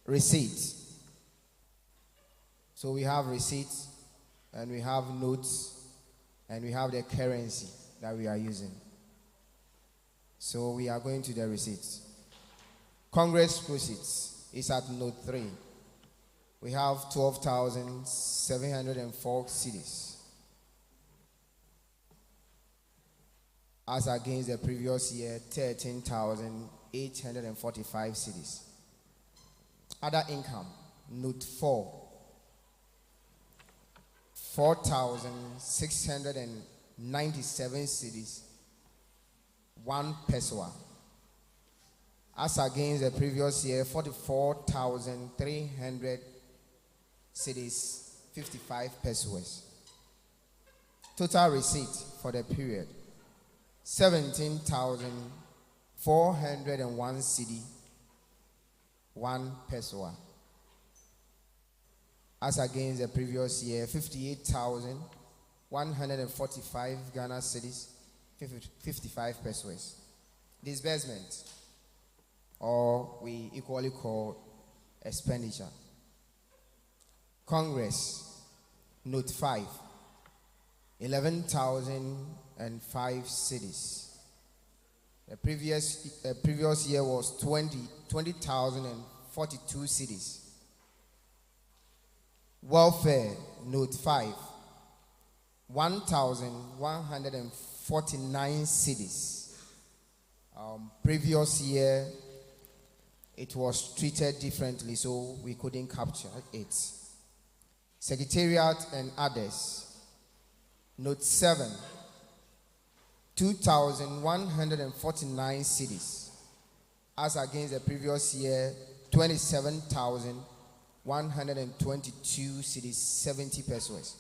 Receipt. So we have receipts, and we have notes, and we have the currency that we are using. So we are going to the receipts. Congress proceeds is at note 3. We have 12,704 cedis, as against the previous year, 13,845 cedis. Other income, note 4, 4,697 cedis, 1 peswa, as against the previous year, 44,300 cedis, 55 pesos. Total receipt for the period, 17,401 cedi, 1 peso, as against the previous year, 58,145 Ghana cedis, 55 pesos. Disbursement, or we equally call expenditure. Congress, note 5, 11,005 cedis. The previous year was 20,042 cedis. Welfare, note 5, 1,149 cedis. Previous year, it was treated differently, so we couldn't capture it. Secretariat and others, note 7, 2,149 cedis, as against the previous year, 27,122 cedis, 70 pesos.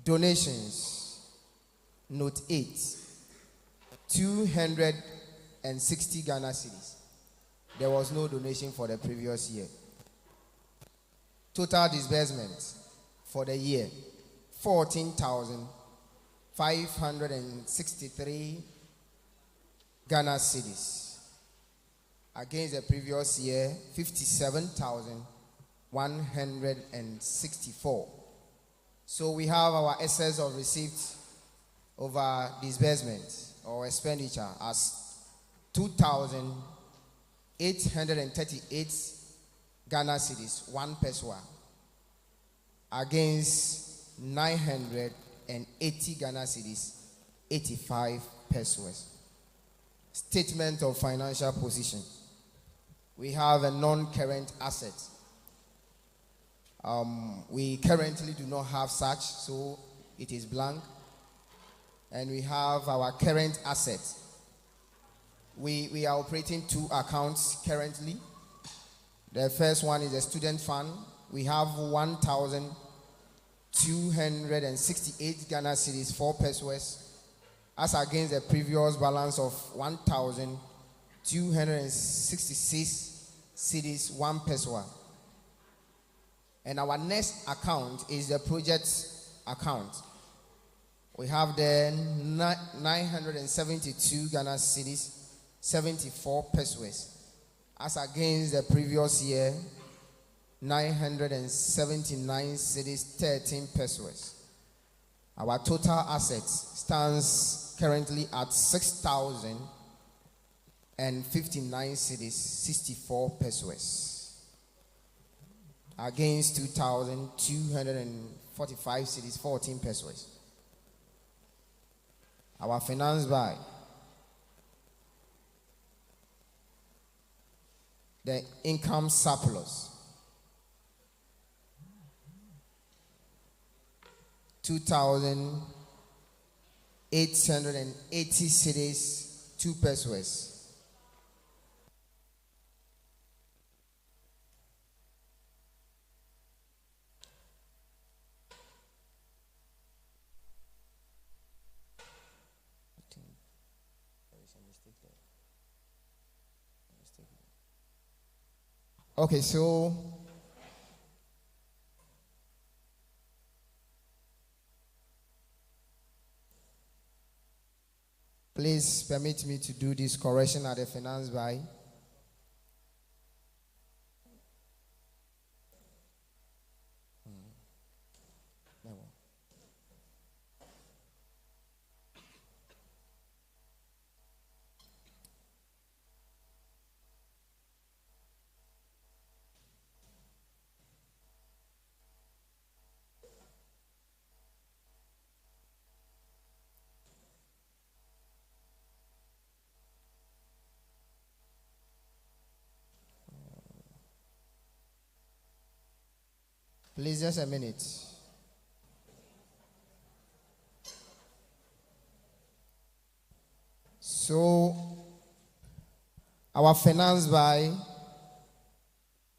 Donations, note 8, 260 Ghana cedis. There was no donation for the previous year. Total disbursement for the year, 14,563 Ghana cedis. Against the previous year, 57,164. So we have our excess of receipts over disbursement or expenditure as 2,838 Ghana cedis, 1 peso, against 980 Ghana cedis, 85 pesos. Statement of financial position. We have a non-current asset. We currently do not have such, so it is blank. And we have our current asset. We are operating 2 accounts currently. The first one is a student fund. We have 1,268 Ghana cedis, 4 pesos, as against the previous balance of 1,266 cedis, 1 peso. And our next account is the project account. We have the 972 Ghana cedis, 74 pesos, as against the previous year, 979 cedis, 13 pesos. Our total assets stands currently at 6,059 cedis, 64 pesos, against 2,245 cedis, 14 pesos. Our finance by the income surplus, 2,880 cedis, 2 pesos. Okay, so please permit me to do this correction at the finance by. Please, just a minute. So, our finance by,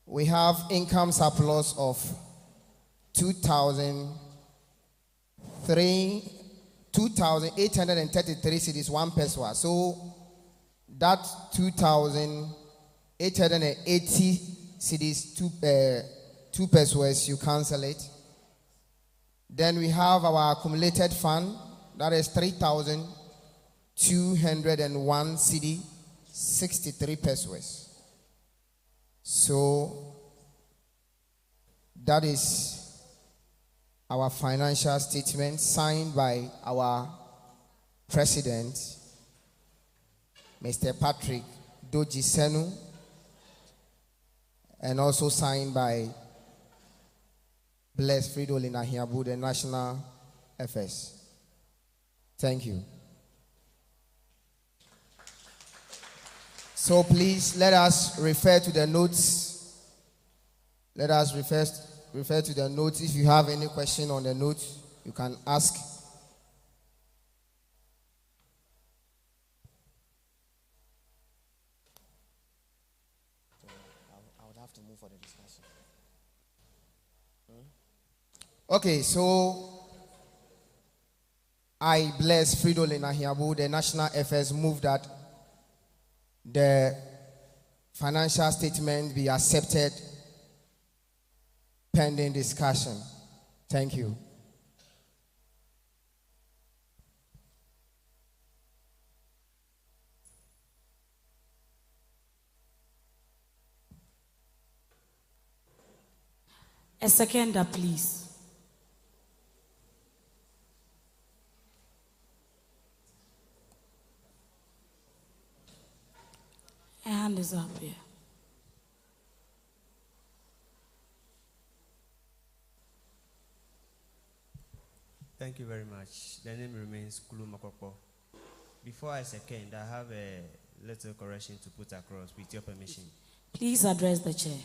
we have income surplus of 2,833 cedis, 1 peso. So, that 2,880 cedis, 2 pesos, you cancel it. Then we have our accumulated fund, that is 3,201 cedi, 63 pesos. So that is our financial statement signed by our president, Mr. Patrick Doji Senu, and also signed by Blessed Fridolin Ahiabu, the National FS. Thank you. So please let us refer to the notes. Let us refer to the notes. If you have any question on the notes, you can ask. I would have to move for the discussion. Okay, so I bless Fridolin Ahiabu, the National FS, move that the financial statement be accepted pending discussion. Thank you. A seconder, please. A hand is up here. Thank you very much. The name remains Kulu Makoko. Before I second, I have a little correction to put across with your permission. Please address the chair.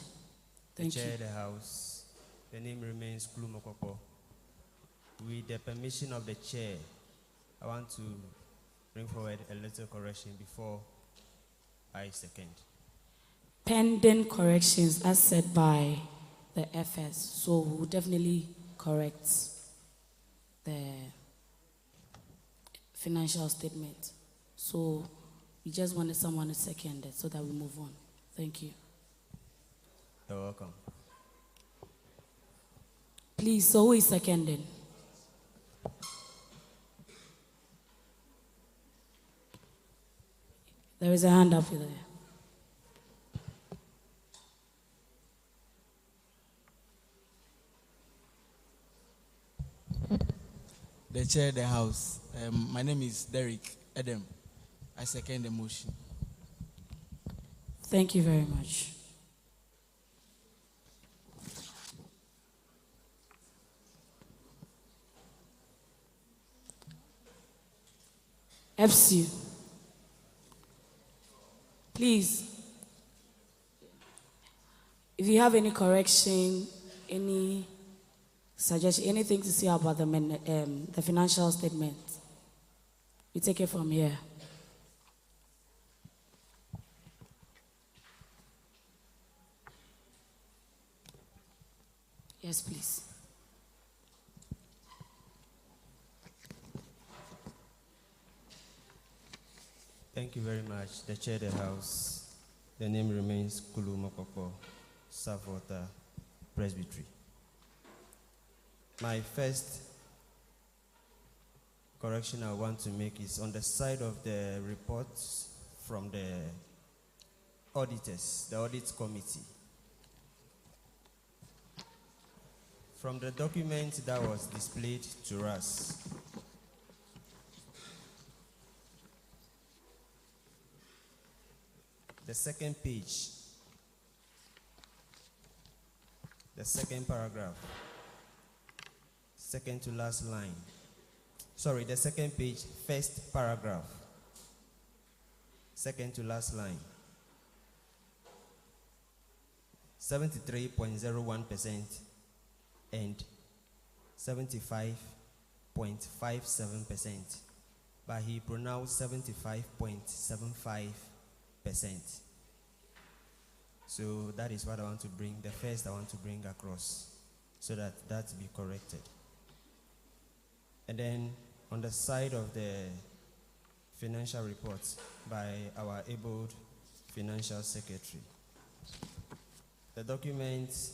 Thank the chair you. of the House. The name remains Kulu Makoko. With the permission of the chair, I want to bring forward a little correction before I second. Pending corrections as said by the FS. So we'll definitely correct the financial statement. So we just wanted someone to second it so that we move on. Thank you. You're welcome. Please, so who is seconding? There is a hand up there. The chair of the House. My name is Derek Edem. I second the motion. Thank you very much. Epsu. Please, if you have any correction, any suggestion, anything to say about the financial statement, we take it from here. Yes, please. Thank you very much. The chair of the house. The name remains Kulu Mokoko, Savota Presbytery. My first correction I want to make is on the side of the reports from the auditors, the audit committee. From the document that was displayed to us, the second page, the second paragraph, second to last line. Sorry, the second page, first paragraph, second to last line. 73.01% and 75.57%, but he pronounced 75.75%. So that is what I want to bring, the first I want to bring across, so that be corrected. And then on the side of the financial reports by our able financial secretary, the documents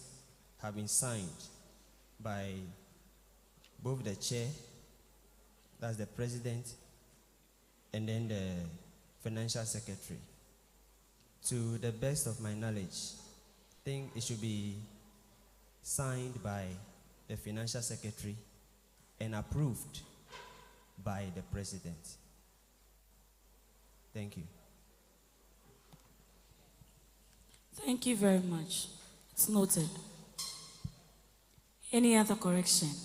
have been signed by both the chair, that's the president, and then the financial secretary. To the best of my knowledge, I think it should be signed by the financial secretary and approved by the president. Thank you. Thank you very much. It's noted. Any other correction?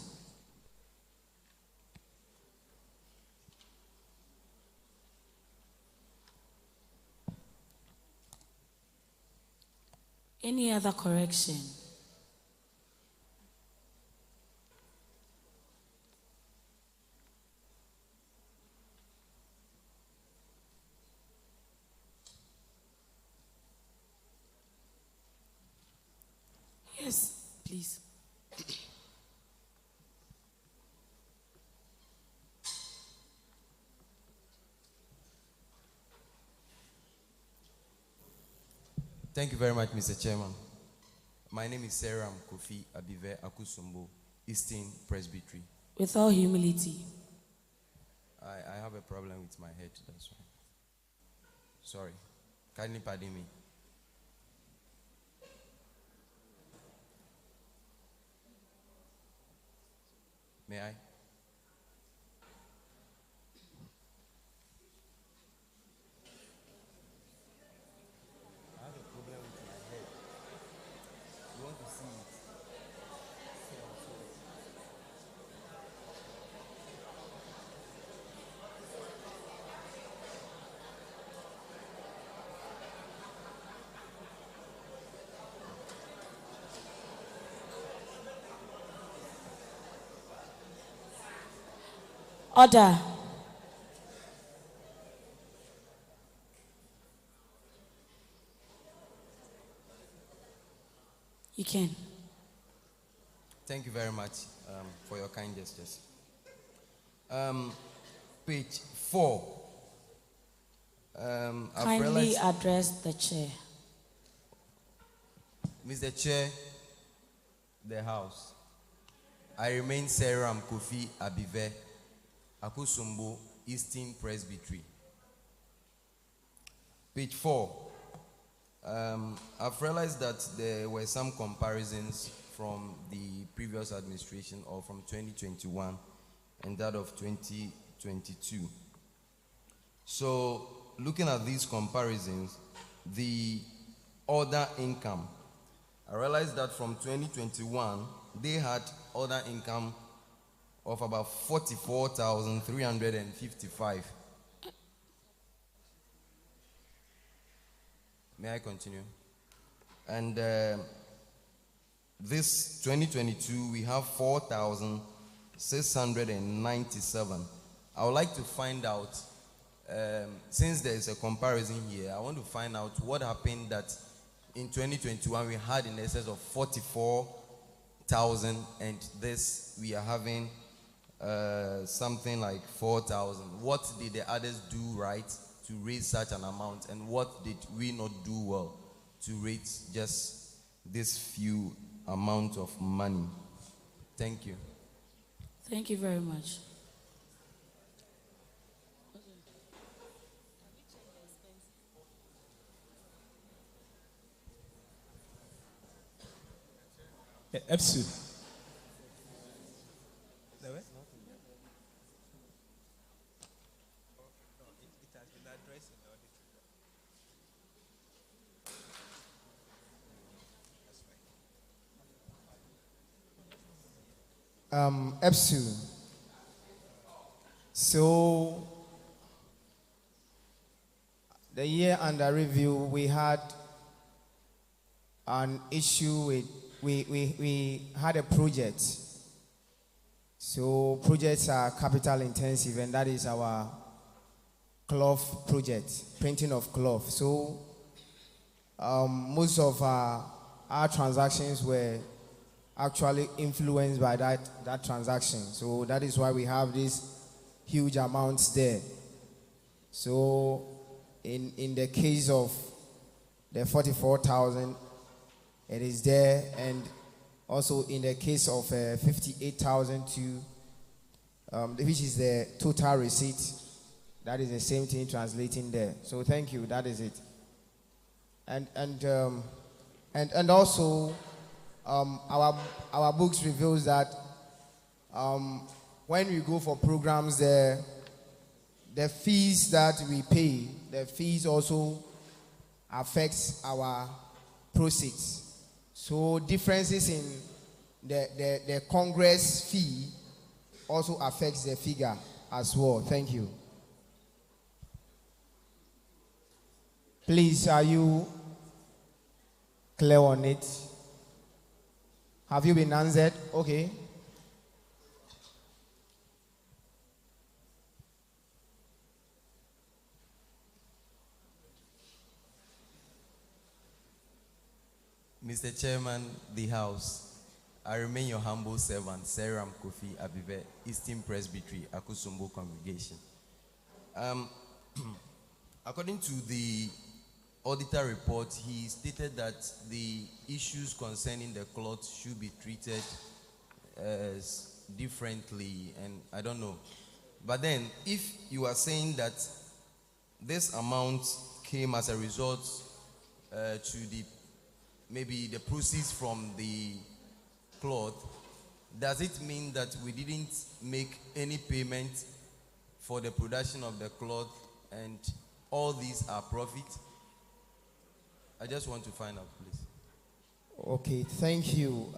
Any other correction? Yes, please. Thank you very much, Mr. Chairman. My name is Sarah Kofi Abive Akusumbo, Eastern Presbytery. With all humility. I have a problem with my head, that's why. Sorry. Kindly pardon me. May I? Order. You can. Thank you very much for your kind gestures. Page 4. Kindly address the chair. Mr. Chair, the House. I remain Sarah Kofi Abive Akusumbo, Eastern Presbytery. Page 4. I've realized that there were some comparisons from the previous administration, or from 2021 and that of 2022. So, looking at these comparisons, the other income, I realized that from 2021, they had other income of about 44,355. May I continue? And this 2022, we have 4,697. I would like to find out, since there is a comparison here, I want to find out what happened that in 2021 we had in excess of 44,000, and this we are having something like 4,000. What did the others do right to raise such an amount, and what did we not do well to raise just this few amount of money? Thank you. Thank you very much. Epsu. Epsu. So, the year under review, we had an issue with, we had a project. So, projects are capital intensive, and that is our cloth project, printing of cloth. So, most of our transactions were actually influenced by that transaction. So that is why we have these huge amounts there. So in the case of the 44,000, it is there, and also in the case of 58,000 which is the total receipt, that is the same thing translating there. So thank you, that is it. And also our books reveals that when we go for programs, the fees that we pay, the fees also affects our proceeds. So differences in the Congress fee also affects the figure as well. Thank you. Please, are you clear on it? Have you been answered? Okay. Mr. Chairman, the House, I remain your humble servant, Seram Kofi Abibe, Eastern Presbytery, Akusumbo Congregation. According to the auditor report, he stated that the issues concerning the cloth should be treated differently, and I don't know. But then, if you are saying that this amount came as a result to maybe the proceeds from the cloth, does it mean that we didn't make any payment for the production of the cloth, and all these are profit? I just want to find out, please. Okay, thank you.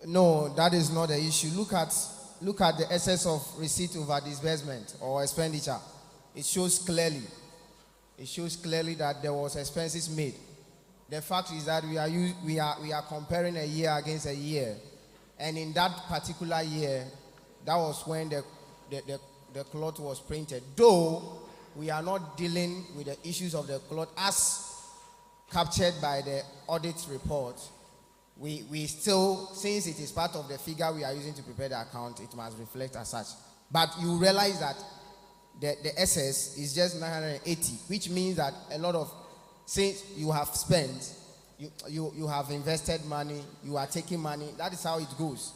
No, that is not the issue. Look at the excess of receipt over disbursement or expenditure. It shows clearly that there was expenses made. The fact is that we are comparing a year against a year, and in that particular year, that was when the cloth was printed. Though we are not dealing with the issues of the cloth as captured by the audit report. We still, since it is part of the figure we are using to prepare the account, it must reflect as such. But you realize that the excess is just 980, which means that a lot of, since you have spent, you have invested money, you are taking money. That is how it goes.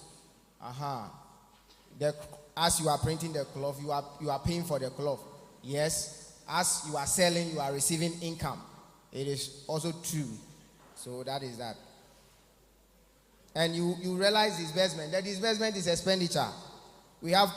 As you are printing the cloth, you are paying for the cloth. Yes, as you are selling, you are receiving income. It is also true. So that is that. And you realize disbursement. The disbursement is expenditure. We have